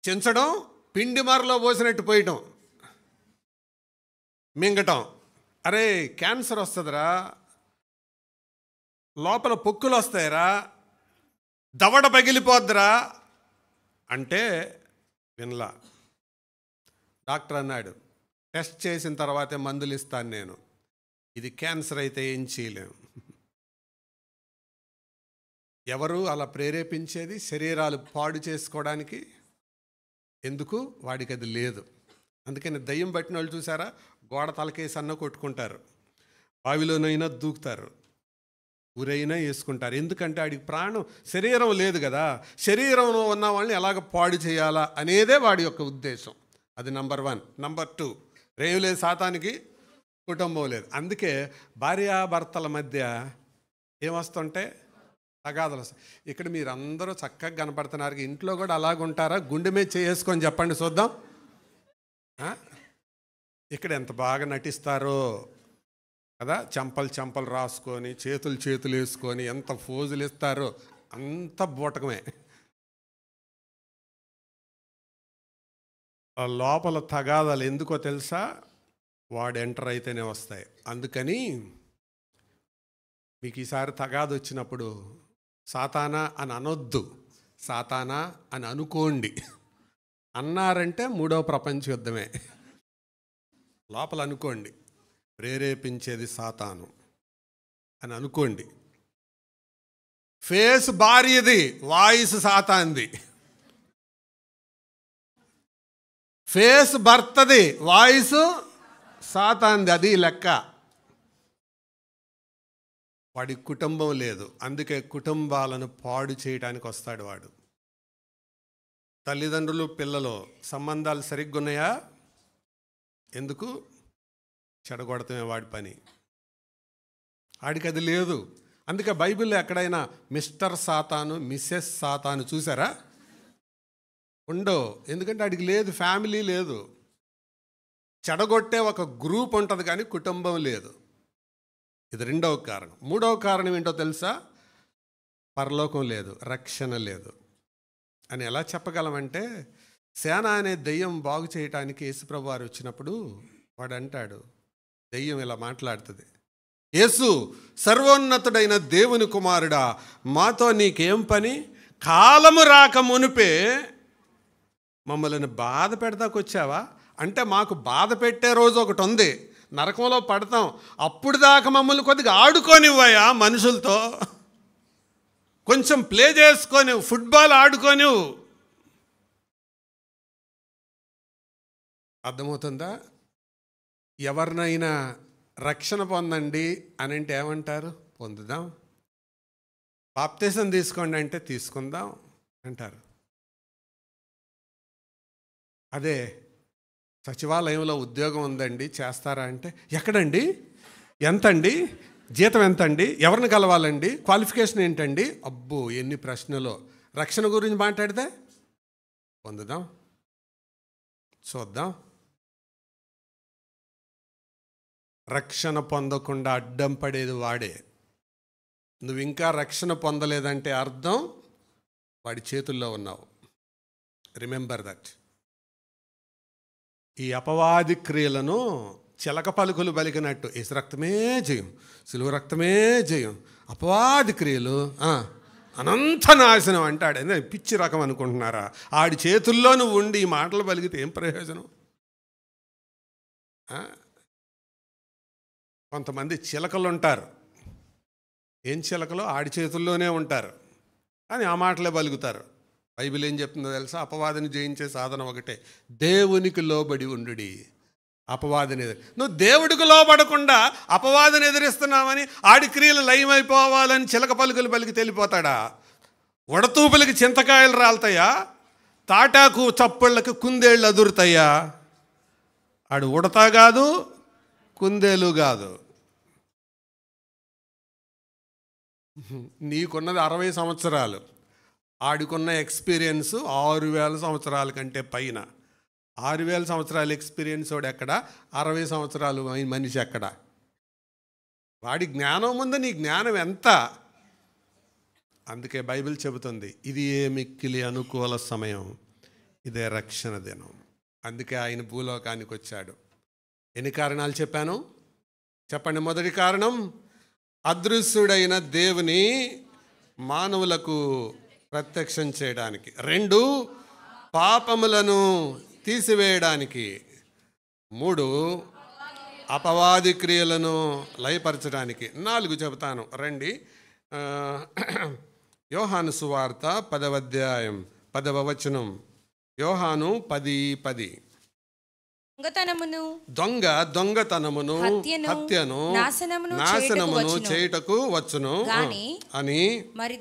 [SPEAKER 1] చించడం, పిండి మరలో పోసినట్టు పోయటం, మింగటం. అరే క్యాన్సర్ వస్తుందిరా, లోపల పొక్కులు వస్తాయిరా, దవడ పగిలిపోద్దిరా అంటే వినలా. డాక్టర్ అన్నాడు, టెస్ట్ చేసిన తర్వాతే మందులు ఇస్తాను నేను. ఇది క్యాన్సర్ అయితే ఏం చేయలేము. ఎవరు అలా ప్రేరేపించేది? శరీరాలు పాడు చేసుకోవడానికి. ఎందుకు? వాడికి అది లేదు. అందుకని దయ్యం పట్టిన వాళ్ళు చూసారా, గోడ తలకేసి అన్న కొట్టుకుంటారు, బావిలోనైనా దూకుతారు, ఊరైనా వేసుకుంటారు. ఎందుకంటే వాడికి ప్రాణం, శరీరం లేదు కదా. శరీరంలో ఉన్న వాళ్ళని ఎలాగ పాడు చేయాలా అనేదే వాడి యొక్క ఉద్దేశం. అది నంబర్ 1. నంబర్ 2, రేవు లేదు సాతానికి, కుటుంబం లేదు. అందుకే భార్యాభర్తల మధ్య ఏమొస్తుంటే తగాదలు వస్తాయి. ఇక్కడ మీరు అందరూ చక్కగా కనపడుతున్నారు. ఇంట్లో కూడా అలాగుంటారా? గుండె మీద చేసుకొని చెప్పండి చూద్దాం. ఇక్కడ ఎంత బాగా నటిస్తారో కదా. చెంపలు రాసుకొని, చేతులు వేసుకొని ఎంత ఫోజులు ఇస్తారో, అంత బూటకమే. లోపల తగాదాలు ఎందుకో తెలుసా? వాడు ఎంటర్ అయితేనే వస్తాయి. అందుకని మీకు ఈసారి తగాదు వచ్చినప్పుడు సాతానా అని అనొద్దు, సాతానా అని అనుకోండి. అన్నారంటే 3వ ప్రపంచ యుద్ధమే. లోపల అనుకోండి, ప్రేరేపించేది సాతాను అని అనుకోండి. ఫేస్ భార్యది, వాయిస్ సాతాంది. ఫేస్ భర్తది, వాయిస్ సాతాంది. అది లెక్క. వాడి కుటుంబం లేదు. అందుకే కుటుంబాలను పాడు చేయడానికి వస్తాడు వాడు. తల్లిదండ్రులు పిల్లలు సంబంధాలు సరిగ్గా ఉన్నాయా? ఎందుకు? చెడగొడతామే వాడి పని. వాడికి అది లేదు. అందుకే బైబిల్లో ఎక్కడైనా మిస్టర్ సాతాను, మిస్సెస్ సాతాను చూసారా? ఉండో. ఎందుకంటే వాడికి లేదు, ఫ్యామిలీ లేదు. చెడగొట్టే ఒక గ్రూప్ ఉంటుంది కానీ కుటుంబం లేదు. ఇది 2వ కారణం. 3వ కారణం ఏంటో తెలుసా? పరలోకం లేదు, రక్షణ లేదు అని ఎలా చెప్పగలమంటే, సేన అనే దెయ్యం బాగు చేయటానికి యేసుప్రభు వారు వచ్చినప్పుడు వాడు అంటాడు, దెయ్యం ఇలా మాట్లాడుతుంది, యేసు సర్వోన్నతుడైన దేవుని కుమారుడా, మాతో నీకేం పని? కాలము రాక మునిపే మమ్మల్ని బాధ పెడతాకు వచ్చావా? అంటే మాకు బాధ పెట్టే రోజు ఒకటి ఉంది. నరకంలో పడతాం. అప్పుడు దాకా మమ్మల్ని కొద్దిగా ఆడుకోనివ్వయా మనుషులతో, కొంచెం ప్లే చేసుకొని ఫుట్బాల్ ఆడుకొని. అర్థమవుతుందా? ఎవరినైనా రక్షణ పొందండి అని అంటే ఏమంటారు? పొందుదాం. బాప్తిసం తీసుకోండి అంటే తీసుకుందాం అంటారు. అదే సచివాలయంలో ఉద్యోగం ఉందండి చేస్తారా అంటే, ఎక్కడండి, ఎంతండి, జీతం ఎంతండి, ఎవరిని కలవాలండి, క్వాలిఫికేషన్ ఏంటండి, అబ్బో ఎన్ని ప్రశ్నలు. రక్షణ గురించి మాట్లాడితే పొందుదాం, చూద్దాం. రక్షణ పొందకుండా అడ్డం పడేది వాడే. నువ్వు ఇంకా రక్షణ పొందలేదంటే అర్థం వాడి చేతుల్లో ఉన్నావు. Remember that. ఈ అపవాది క్రియలను చిలక పలుకులు పలికినట్టు యేసు రక్తమే జయం, సిలువ రక్తమే జయం, అపవాది క్రియలు అనంత నాశనం అంటాడు. పిచ్చి రకం అనుకుంటున్నారా? ఆడి చేతుల్లో నువ్వు ఉండి ఈ మాటలు పలికితే ఏం ప్రయోజనం? కొంతమంది చిలకలు ఉంటారు. ఏం చిలకలు? ఆడి చేతుల్లోనే ఉంటారు అని ఆ మాటలే పలుకుతారు. బైబిల్ ఏం చెప్తుందో తెలుసా? అపవాదిని జయించే సాధన ఒకటే, దేవునికి లోబడి ఉండుడి. అపవాదిని నువ్వు దేవుడికి లోబడకుండా అపవాదిని ఎదిరిస్తున్నావని ఆడి క్రియలు లయమైపోవాలని చిలక పలుకులు పలికి తెలిపోతాడా? ఉడతూపులకి చింతకాయలు రాలుతాయా? తాటాకు చప్పుళ్ళకి కుందేళ్ళు అదురుతాయా? ఆడు ఉడతా కాదు, కుందేలు కాదు. నీకున్నది 60 సంవత్సరాలు, ఆడికున్న ఎక్స్పీరియన్స్ 6000 సంవత్సరాల కంటే పైన. 6000 సంవత్సరాల ఎక్స్పీరియన్స్ వాడు ఎక్కడ, 60 సంవత్సరాలు మనిషి ఎక్కడ? వాడి జ్ఞానం ముందు నీ జ్ఞానం ఎంత? అందుకే బైబిల్ చెబుతుంది, ఇది ఏ మిక్కిలి అనుకూల సమయం, ఇదే రక్షణ దినం. అందుకే ఆయన భూలోకానికి వచ్చాడు. ఎన్ని కారణాలు చెప్పాను చెప్పండి? మొదటి కారణం, అదృశ్యుడైన దేవుని మానవులకు ప్రత్యక్షం చేయడానికి. 2, పాపములను తీసివేయడానికి. 3, అపవాది క్రియలను లయపరచడానికి. 4 చెబుతాను రండి. యోహాను సువార్త 10వ అధ్యాయం 10వ వచనం. యోహాను 10:10. దొంగతనమును హత్యను నాశనమును చేయుటకు వచ్చును అని మరి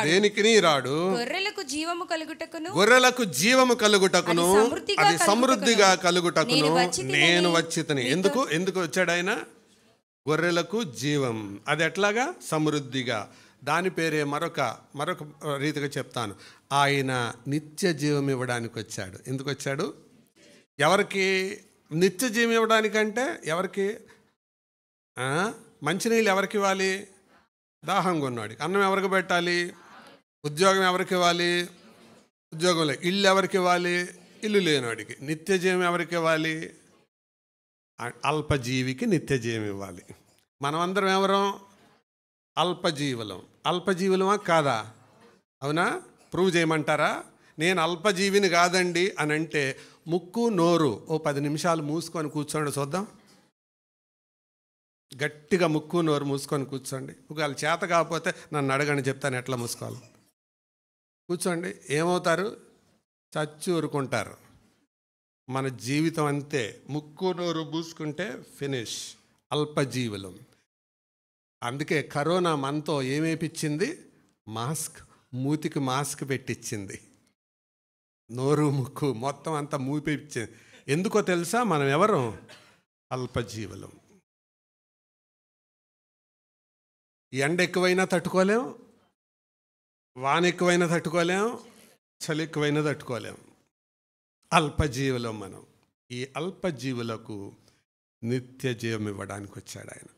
[SPEAKER 1] దేనికిని రాడు. గొర్రెలకు జీవము కలుగుటకును అది సమృద్ధిగా కలుగుటకును నేను వచ్చితిని. ఎందుకు వచ్చాడు ఆయన? గొర్రెలకు జీవం. అది ఎట్లాగా? సమృద్ధిగా. దాని పేరే మరొక రీతిగా చెప్తాను. ఆయన నిత్య జీవం ఇవ్వడానికి వచ్చాడు. ఎందుకు వచ్చాడు? ఎవరికి నిత్య జీవం ఇవ్వడానికంటే? ఎవరికి? మంచినీళ్ళు ఎవరికి ఇవ్వాలి? దాహంగా ఉన్నవాడికి. అన్నం ఎవరికి పెట్టాలి? ఉద్యోగం ఎవరికి ఇవ్వాలి? ఉద్యోగం లేదు. ఇల్లు ఎవరికి ఇవ్వాలి? ఇల్లు లేనివాడికి. నిత్య జీవం ఎవరికి ఇవ్వాలి? అల్పజీవికి నిత్య జీవం ఇవ్వాలి. మనమందరం ఎవరం? అల్పజీవులం. అల్పజీవులమా కాదా? అవునా? ప్రూవ్ చేయమంటారా? నేను అల్పజీవిని కాదండి అని అంటే ముక్కు నోరు 10 నిమిషాలు మూసుకొని కూర్చోండి చూద్దాం. గట్టిగా ముక్కు నోరు మూసుకొని కూర్చోండి. ఒకవేళ చేత కాకపోతే నన్ను అడగండి, చెప్తాను ఎట్లా మూసుకోవాలి. కూర్చోండి. ఏమవుతారు? చచ్చి ఊరుకుంటారు. మన జీవితం అంతే. ముక్కు నోరు మూసుకుంటే ఫినిష్. అల్పజీవులం. అందుకే కరోనా మనతో ఏమేపిచ్చింది? మాస్క్. మూతికి మాస్క్ పెట్టించింది. నోరు ముక్కు మొత్తం అంతా మూపిచ్చింది. ఎందుకో తెలుసా? మనం ఎవరు? అల్పజీవులం. ఎండ ఎక్కువైనా తట్టుకోలేం, వాన ఎక్కువైనా తట్టుకోలేం, చలి ఎక్కువైనా తట్టుకోలేం. అల్పజీవులం మనం. ఈ అల్పజీవులకు నిత్య జీవం ఇవ్వడానికి వచ్చాడు ఆయన.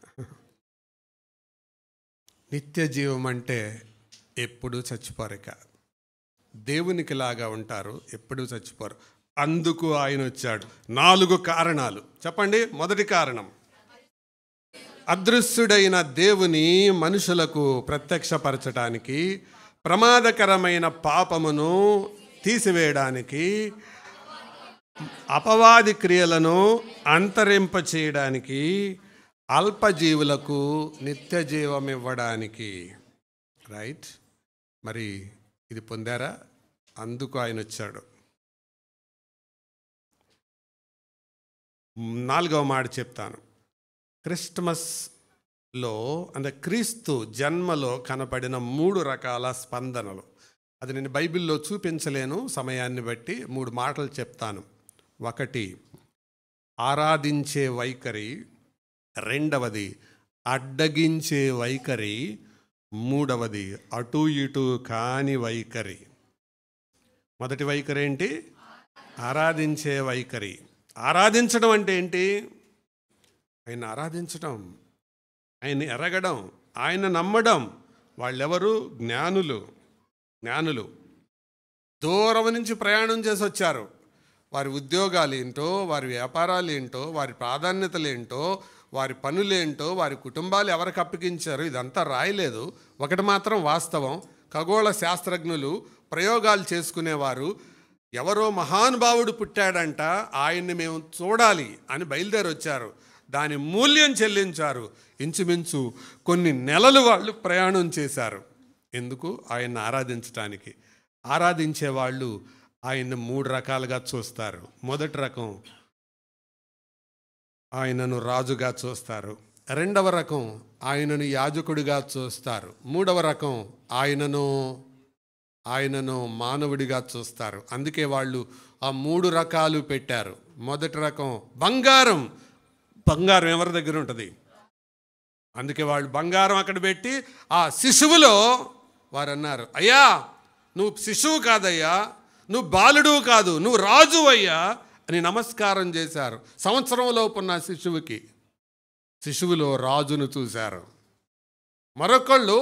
[SPEAKER 1] నిత్య జీవం అంటే ఎప్పుడూ చచ్చిపోరు. ఇక దేవునికి లాగా ఉంటారు, ఎప్పుడూ చచ్చిపోరు. అందుకు ఆయన వచ్చాడు. 4 కారణాలు చెప్పండి. మొదటి కారణం, అదృశ్యుడైన దేవుని మనుషులకు ప్రత్యక్షపరచడానికి, ప్రమాదకరమైన పాపమును తీసివేయడానికి, అపవాది క్రియలను అంతరింప చేయడానికి, అల్పజీవులకు నిత్య జీవం ఇవ్వడానికి. రైట్? మరి ఇది పొందారా? అందుకు ఆయన వచ్చాడు. 4వ మాట చెప్తాను. క్రిస్మస్లో అంటే క్రీస్తు జన్మలో కనపడిన 3 రకాల స్పందనలు. అది నేను బైబిల్లో చూపించలేను సమయాన్ని బట్టి, 3 మాటలు చెప్తాను. 1, ఆరాధించే వైఖరి. 2, అడ్డగించే వైఖరి. 3, అటు ఇటు కాని వైఖరి. మొదటి వైఖరి ఏంటి? ఆరాధించే వైఖరి. ఆరాధించడం అంటే ఏంటి? ఆయన ఆరాధించడం, ఆయన ఎరగడం, ఆయన నమ్మడం. వాళ్ళెవరు? జ్ఞానులు దూరం నుంచి ప్రయాణం చేసి వచ్చారు. వారి ఉద్యోగాలు ఏంటో, వారి వ్యాపారాలు ఏంటో, వారి ప్రాధాన్యతలు ఏంటో, వారి పనులేంటో, వారి కుటుంబాలు ఎవరికి అప్పగించారు, ఇదంతా రాయలేదు. ఒకటి మాత్రం వాస్తవం, ఖగోళ శాస్త్రజ్ఞులు ప్రయోగాలు చేసుకునేవారు. ఎవరో మహానుభావుడు పుట్టాడంట, ఆయన్ని మేము చూడాలి అని బయలుదేరి వచ్చారు. దాని మూల్యం చెల్లించారు. ఇంచుమించు కొన్ని నెలలు వాళ్ళు ప్రయాణం చేశారు. ఎందుకు? ఆయన్ని ఆరాధించటానికి. ఆరాధించే వాళ్ళు ఆయన్ని 3 రకాలుగా చూస్తారు. మొదటి రకం, ఆయనను రాజుగా చూస్తారు. 2వ రకం, ఆయనను యాజకుడిగా చూస్తారు. 3వ రకం, ఆయనను మానవుడిగా చూస్తారు. అందుకే వాళ్ళు ఆ 3 రకాలు పెట్టారు. మొదటి రకం బంగారం. బంగారం ఎవరి దగ్గర ఉంటుంది? అందుకే వాళ్ళు బంగారం అక్కడ పెట్టి ఆ శిశువులో వారు అన్నారు, అయ్యా నువ్వు శిశువు కాదయ్యా, నువ్వు బాలుడు కాదు, నువ్వు రాజు అయ్యా అని నమస్కారం చేశారు. సంవత్సరంలోపు ఉన్న శిశువులో రాజును చూశారు. మరొకళ్ళు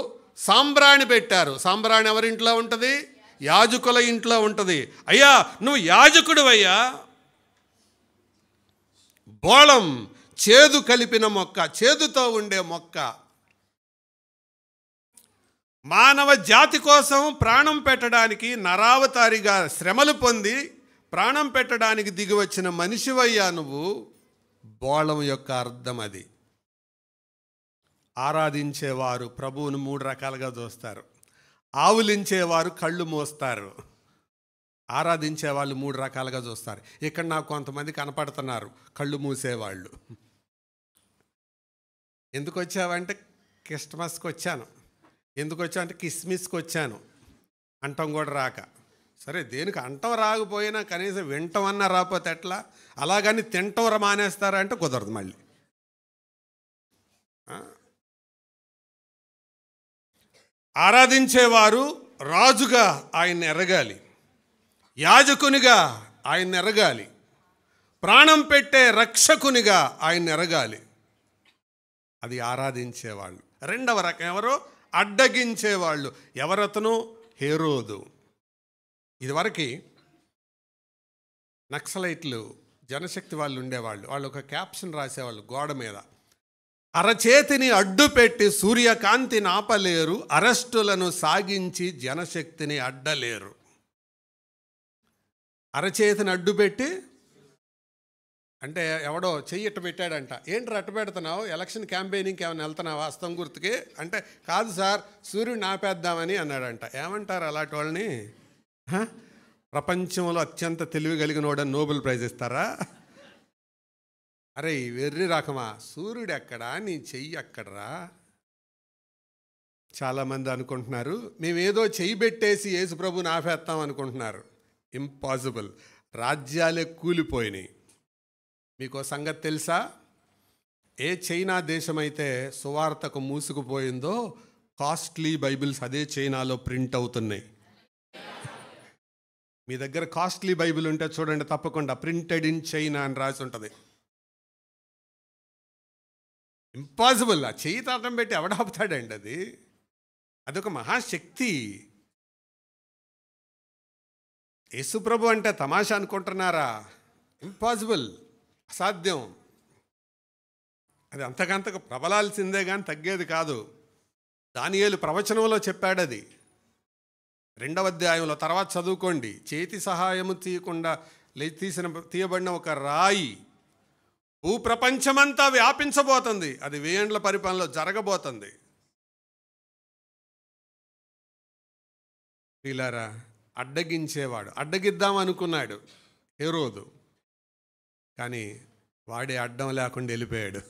[SPEAKER 1] సాంబ్రాణి పెట్టారు. సాంబ్రాణి ఎవరింట్లో ఉంటుంది? యాజకుల ఇంట్లో ఉంటుంది. అయ్యా నువ్వు యాజకుడు అయ్యా. బోళం, చేదు కలిపిన మొక్క, చేదుతో ఉండే మొక్క. మానవ జాతి కోసం ప్రాణం పెట్టడానికి నరావతారిగా శ్రమలు పొంది ప్రాణం పెట్టడానికి దిగి వచ్చిన మనిషివయ్యా నువ్వు. బోళం యొక్క అర్థం అది. ఆరాధించేవారు ప్రభువును 3 రకాలుగా చూస్తారు. ఆవులించేవారు కళ్ళు మోస్తారు. ఆరాధించే వాళ్ళు 3 రకాలుగా చూస్తారు. ఇక్కడ నాకు కొంతమంది కనపడుతున్నారు కళ్ళు మూసేవాళ్ళు. ఎందుకు వచ్చావంటే క్రిస్మస్కి వచ్చాను. ఎందుకు వచ్చా అంటే కిస్మిస్కి వచ్చాను. అంటం కూడా రాక. సరే, దేనికి అంటం రాకపోయినా కనీసం వింటం అన్నా రాకపోతే ఎట్లా? అలాగని తింటం మానేస్తారా అంటే కుదరదు. మళ్ళీ ఆరాధించేవారు రాజుగా ఆయన్ని ఎరగాలి, యాజకునిగా ఆయన్ని ఎరగాలి, ప్రాణం పెట్టే రక్షకునిగా ఆయన్ని ఎరగాలి. అది ఆరాధించేవాళ్ళు. 2వ రకం ఎవరు? అడ్డగించేవాళ్ళు. ఎవరతను? హేరోదు. ఇదివరకు నక్సలైట్లు, జనశక్తి వాళ్ళు ఉండేవాళ్ళు. వాళ్ళు ఒక క్యాప్షన్ రాసేవాళ్ళు గోడ మీద, అరచేతిని అడ్డుపెట్టి సూర్యకాంతిని ఆపలేరు, అరెస్టులను సాగించి జనశక్తిని అడ్డలేరు. అరచేతిని అడ్డుపెట్టి అంటే ఎవడో చెయ్యి పెట్టాడంట. ఏంటి అట్ట పెడుతున్నావు? ఎలక్షన్ క్యాంపెయినింగ్కి ఏమైనా వెళ్తున్నావా హస్తం గుర్తుకి అంటే? కాదు సార్, సూర్యుడిని ఆపేద్దామని అన్నాడంట. ఏమంటారు అలాంటి వాళ్ళని? ప్రపంచంలో అత్యంత తెలివి కలిగిన వాడని నోబెల్ ప్రైజ్ ఇస్తారా? అరే వెర్రి రకమా, సూర్యుడు ఎక్కడా, నీ చెయ్యి ఎక్కడరా? చాలామంది అనుకుంటున్నారు మేమేదో చెయ్యి పెట్టేసి యేసుప్రభుని ఆపేస్తాం అనుకుంటున్నారు. ఇంపాసిబుల్. రాజ్యాలే కూలిపోయినాయి. మీకు సంగతి తెలుసా? ఏ చైనా దేశమైతే సువార్తకు మూసుకుపోయిందో కాస్ట్లీ బైబిల్స్ అదే చైనాలో ప్రింట్ అవుతున్నాయి. మీ దగ్గర కాస్ట్లీ బైబిల్ ఉంటే చూడండి, తప్పకుండా ప్రింటెడ్ ఇన్ చైనా అని రాసి ఉంటుంది. ఇంపాసిబుల్. ఆ చెయ్యి తాటం పెట్టి ఎవడాపుతాడండి? అదొక మహాశక్తి. యేసుప్రభు అంటే తమాషా అనుకుంటున్నారా? ఇంపాసిబుల్, అసాధ్యం. అది అంతకంతకు ప్రబలాల్సిందే కానీ తగ్గేది కాదు. దానియేలు ప్రవచనంలో చెప్పాడు అది. 2వ అధ్యాయంలో తర్వాత చదువుకోండి. చేతి సహాయము తీయకుండా తీయబడిన ఒక రాయి భూప్రపంచమంతా వ్యాపించబోతుంది. అది 1000 ఏండ్ల పరిపాలనలో జరగబోతుంది. వీళ్ళారా, అడ్డగించేవాడు అడ్డగిద్దాం అనుకున్నాడు హేరోదు, కానీ వాడే అడ్డం లేకుండా వెళ్ళిపోయాడు.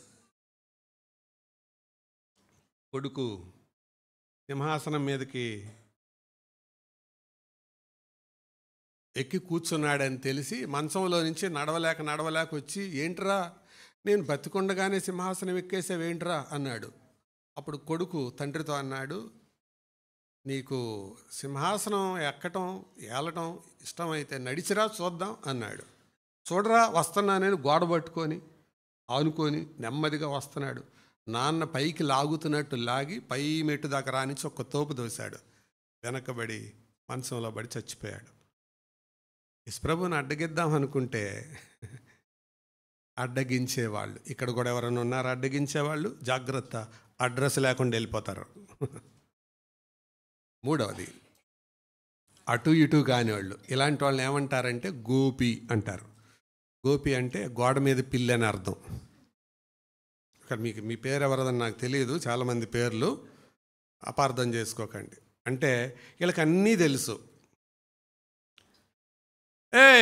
[SPEAKER 1] కొడుకు సింహాసనం మీదకి ఎక్కి కూర్చున్నాడని తెలిసి మంచంలో నుంచి నడవలేక వచ్చి, ఏంట్రా నేను బతికుండగానే సింహాసనం ఎక్కేసావేంట్రా అన్నాడు. అప్పుడు కొడుకు తండ్రితో అన్నాడు, నీకు సింహాసనం ఎక్కటం ఏలటం ఇష్టమైతే నడిచిరా చూద్దాం అన్నాడు. చూడరా వస్తున్నా, నేను గోడ పట్టుకొని ఆనుకొని నెమ్మదిగా వస్తున్నాడు. నాన్న పైకి లాగుతున్నట్టు లాగి పై మెట్టు దాకా రానిచ్చి ఒక్క తోపు దోశాడు. వెనకబడి మంచంలో పడి చచ్చిపోయాడు. యేసుప్రభుని అడ్డగిద్దాం అనుకుంటే అడ్డగించేవాళ్ళు, ఇక్కడ కూడా ఎవరైనా ఉన్నారు అడ్డగించేవాళ్ళు? జాగ్రత్త, అడ్రస్ లేకుండా వెళ్ళిపోతారు. మూడవది, అటు ఇటు కానివాళ్ళు. ఇలాంటి వాళ్ళని ఏమంటారంటే గోపి అంటారు. గోపి అంటే గోడ మీద పిల్లి అని అర్థం. ఇక్కడ మీ పేరు ఎవరదని నాకు తెలియదు, చాలామంది పేర్లు, అపార్థం చేసుకోకండి. అంటే వీళ్ళకి అన్నీ తెలుసు.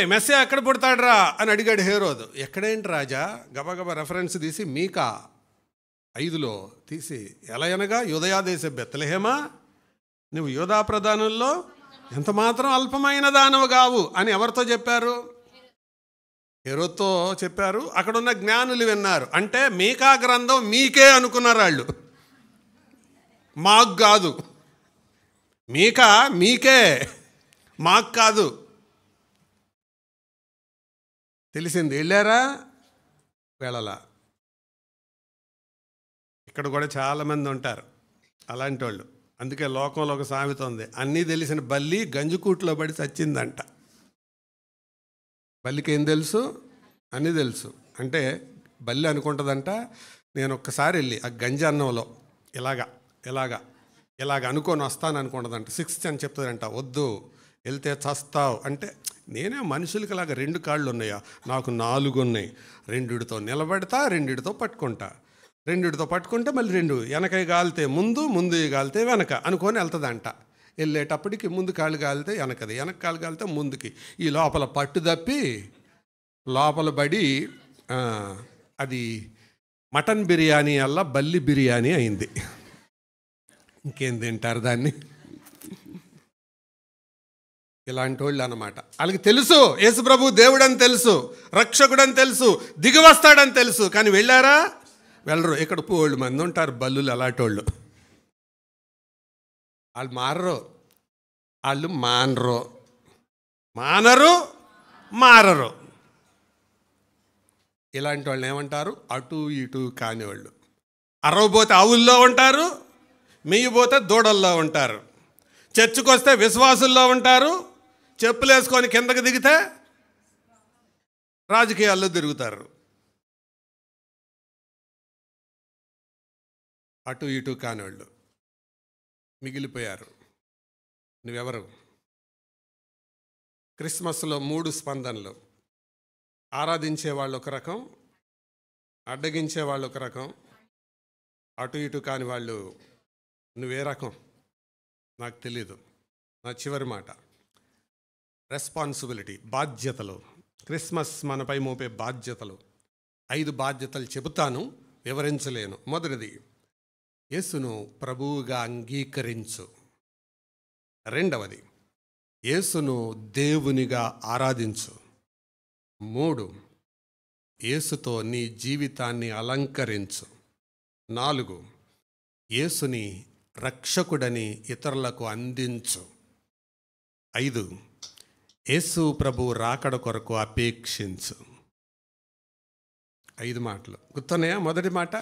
[SPEAKER 1] మెస్సే ఎక్కడ పుడతాడ్రా అని అడిగాడు హేరోదు. ఎక్కడేంటి రాజా? గబగబా రెఫరెన్స్ తీసి మీకా 5లో తీసి, ఎలా అనగా యూదయా దేశ బెత్లెహేమా, నువ్వు యూదా ప్రధానుల్లో ఎంత మాత్రం అల్పమైన దానవు కావు అని ఎవరితో చెప్పారు? హేరోదుతో చెప్పారు. అక్కడున్న జ్ఞానులు విన్నారు. అంటే మీకా గ్రంథం మీకే అనుకున్నారు వాళ్ళు, మాకు కాదు. మీకా మీకే, మాకు కాదు. తెలిసింది, వెళ్ళారా? వెళ్ళలా. ఇక్కడ కూడా చాలామంది ఉంటారు అలాంటి వాళ్ళు. అందుకే లోకంలో ఒక సామెత ఉంది, అన్నీ తెలిసిన బల్లి గంజికూట్లో పడి చచ్చిందంట. బల్లికి ఏం తెలుసు? అన్నీ తెలుసు. అంటే బల్లి అనుకుంటుందంట, నేను ఒక్కసారి వెళ్ళి ఆ గంజి అన్నంలో ఇలాగ అనుకొని వస్తాను అనుకుంటుందంట. 6th అని చెప్తుందంట, వద్దు వెళ్తే చస్తావు అంటే, నేనే మనుషులకి లాగా 2 కాళ్ళు ఉన్నాయా? నాకు 4 ఉన్నాయి. 2తో నిలబెడతా, 2తో పట్టుకుంటా, 2తో పట్టుకుంటే మళ్ళీ 2 వెనక గాలితే ముందు గాలితే వెనక అనుకొని వెళ్తుందంట. వెళ్ళేటప్పటికి ముందు కాళ్ళు కాలితే వెనకది, వెనక కాళ్ళు కాలితే ముందుకి. ఈ లోపల పట్టు తప్పి లోపల పడి అది మటన్ బిర్యానీ అలా బల్లి బిర్యానీ అయింది. ఇంకేం తింటారు దాన్ని? ఇలాంటి వాళ్ళు అన్నమాట. వాళ్ళకి తెలుసు యేసుప్రభు దేవుడని తెలుసు, రక్షకుడని తెలుసు, దిగి వస్తాడని తెలుసు, కానీ వెళ్ళారా? వెళ్ళరు. ఇక్కడ 2 మంది ఉంటారు బల్లులు అలాంటి వాళ్ళు. వాళ్ళు మారరు, వాళ్ళు మారరు. ఇలాంటి వాళ్ళని ఏమంటారు? అటు ఇటు కానివాళ్ళు. అరవబోతే ఆవుల్లో ఉంటారు, మెయ్యబోతే దూడల్లో ఉంటారు. చర్చికి వస్తే విశ్వాసుల్లో ఉంటారు, చెప్పులు వేసుకొని కిందకి దిగితే రాజకీయాల్లో తిరుగుతారు. అటు ఇటు కానివాళ్ళు మిగిలిపోయారు. నువ్వెవరు? క్రిస్మస్లో 3 స్పందనలు. ఆరాధించే వాళ్ళు ఒక రకం, అడ్డగించే వాళ్ళు ఒక రకం, అటు ఇటు కాని వాళ్ళు. నువ్వే రకం నాకు తెలీదు. నా చివరి మాట, రెస్పాన్సిబిలిటీ, బాధ్యతలు. క్రిస్మస్ మనపై మోపే బాధ్యతలు. 5 బాధ్యతలు చెబుతాను, వివరించలేను. మొదటిది, యేసును ప్రభువుగా అంగీకరించు. రెండవది, యేసును దేవునిగా ఆరాధించు. 3, యేసుతో నీ జీవితాన్ని అలంకరించు. 4, యేసుని రక్షకుడని ఇతరులకు అందించు. 5, యేసు ప్రభు రాకడ కొరకు అపేక్షించు. 5 మాటలు గుర్తున్నాయా? మొదటి మాట,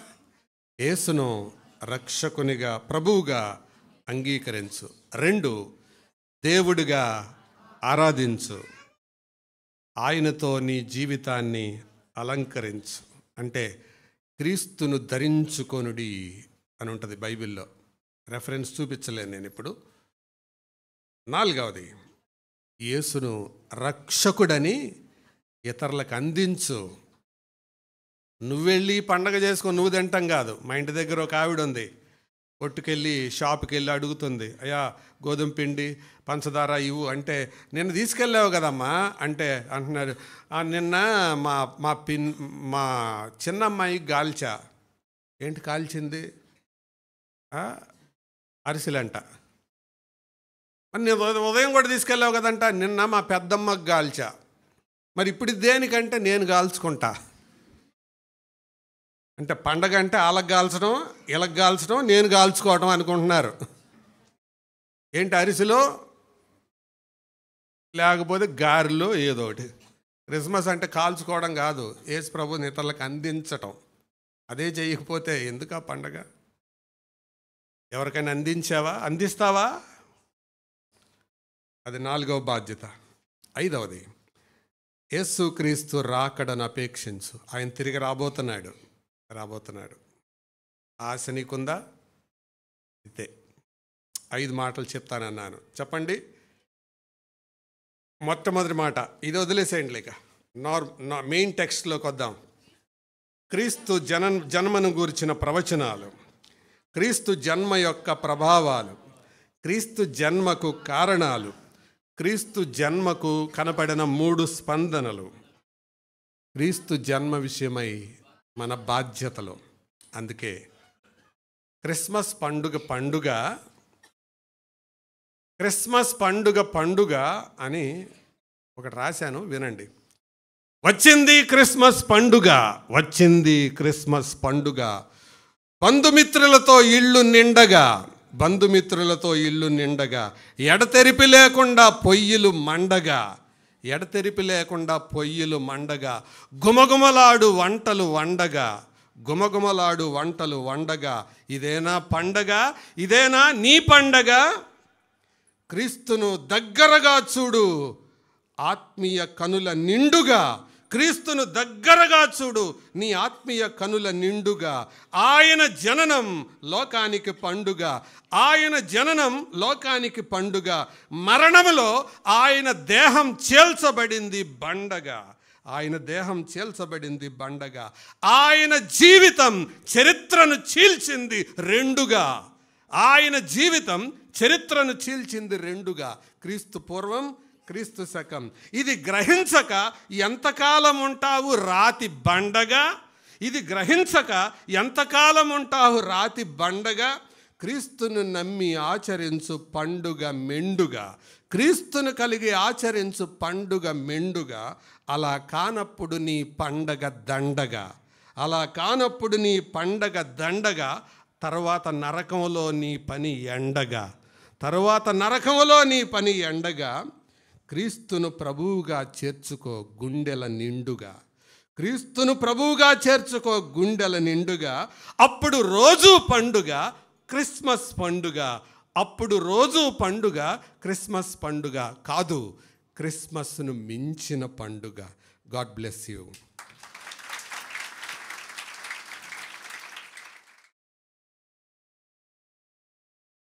[SPEAKER 1] యేసును రక్షకునిగా ప్రభువుగా అంగీకరించు. 2, దేవుడిగా ఆరాధించు. ఆయనతో నీ జీవితాన్ని అలంకరించు. అంటే క్రీస్తును ధరించుకొనుడి అని ఉంటుంది బైబిల్లో. రెఫరెన్స్ చూపించలేను నేను ఇప్పుడు. 4వది, యేసును రక్షకుడని ఇతరులకు అందించు. నువ్వెళ్ళి పండగ చేసుకొని నువ్వు తింటాం కాదు. మా ఇంటి దగ్గర ఒక ఆవిడ ఉంది, కొట్టుకెళ్ళి షాప్కి వెళ్ళి అడుగుతుంది, అయ్యా గోధుమ పిండి పంచదార ఇవ్వు అంటే, నిన్న తీసుకెళ్ళావు కదమ్మా అంటే అంటున్నాడు, నిన్న మా చిన్నమ్మాయి గాల్చా. ఏంటి కాల్చింది? అరిసెలంట. నేను ఉదయం కూడా తీసుకెళ్ళావు కదంట. నిన్న మా పెద్దమ్మకి గాల్చా. మరి ఇప్పుడు దేనికంటే నేను కాల్చుకుంటా అంటే, పండగ అంటే వాళ్ళకి కాల్చడం, వీళ్ళకి కాల్చడం, నేను కాల్చుకోవడం అనుకుంటున్నారు. ఏంటి అరిసెలు, లేకపోతే గారెలు, ఏదో ఒకటి. క్రిస్మస్ అంటే కాల్చుకోవడం కాదు, యేసు ప్రభువుని ఇతరులకు అందించటం. అదే చేయకపోతే ఎందుకు ఆ పండగ? ఎవరికైనా అందించావా? అందిస్తావా? అది 4వ బాధ్యత. 5వది, యేసుక్రీస్తు రాకడను అపేక్షించు. ఆయన తిరిగి రాబోతున్నాడు. ఆశ నీకుందా? అయితే 5 మాటలు చెప్తానన్నాను. చెప్పండి. మొట్టమొదటి మాట ఇది వదిలేసేయండి, లేక మెయిన్ టెక్స్ట్లోకి వద్దాం. క్రీస్తు జన్మను గురించిన ప్రవచనాలు, క్రీస్తు జన్మ యొక్క ప్రభావాలు, క్రీస్తు జన్మకు కారణాలు, క్రీస్తు జన్మకు కనపడిన 3 స్పందనలు, క్రీస్తు జన్మ విషయమై మన బాధ్యతలు. అందుకే క్రిస్మస్ పండుగ అని ఒకటి రాశాను, వినండి. వచ్చింది క్రిస్మస్ పండుగ, బంధుమిత్రులతో ఇళ్ళు నిండగా, ఎడతెరిపి లేకుండా పొయ్యిలు మండగా, గుమగుమలాడు వంటలు వండగా, ఇదేనా పండగ? ఇదేనా నీ పండగ? క్రీస్తును దగ్గరగా చూడు, ఆత్మీయ కనుల నిండుగా. క్రీస్తును దగ్గరగా చూడు, నీ ఆత్మీయ కనుల నిండుగా. ఆయన జననం లోకానికి పండుగ, మరణములో ఆయన దేహం చేల్చబడింది బండగా. ఆయన జీవితం చరిత్రను చీల్చింది రెండుగా. క్రీస్తు పూర్వం, క్రీస్తు శకం. ఇది గ్రహించక ఎంతకాలం ఉంటావు రాతి బండగా? క్రీస్తును నమ్మి ఆచరించు పండుగ మెండుగా, క్రీస్తును కలిగి ఆచరించు పండుగ మెండుగా. అలా కానప్పుడు నీ పండగ దండగా, తర్వాత నరకంలో నీ పని ఎండగా. క్రీస్తును ప్రభువుగా చేర్చుకో గుండెల నిండుగా. అప్పుడు రోజు పండుగ క్రిస్మస్ పండుగ కాదు, క్రిస్మస్ను మించిన పండుగ. God bless you.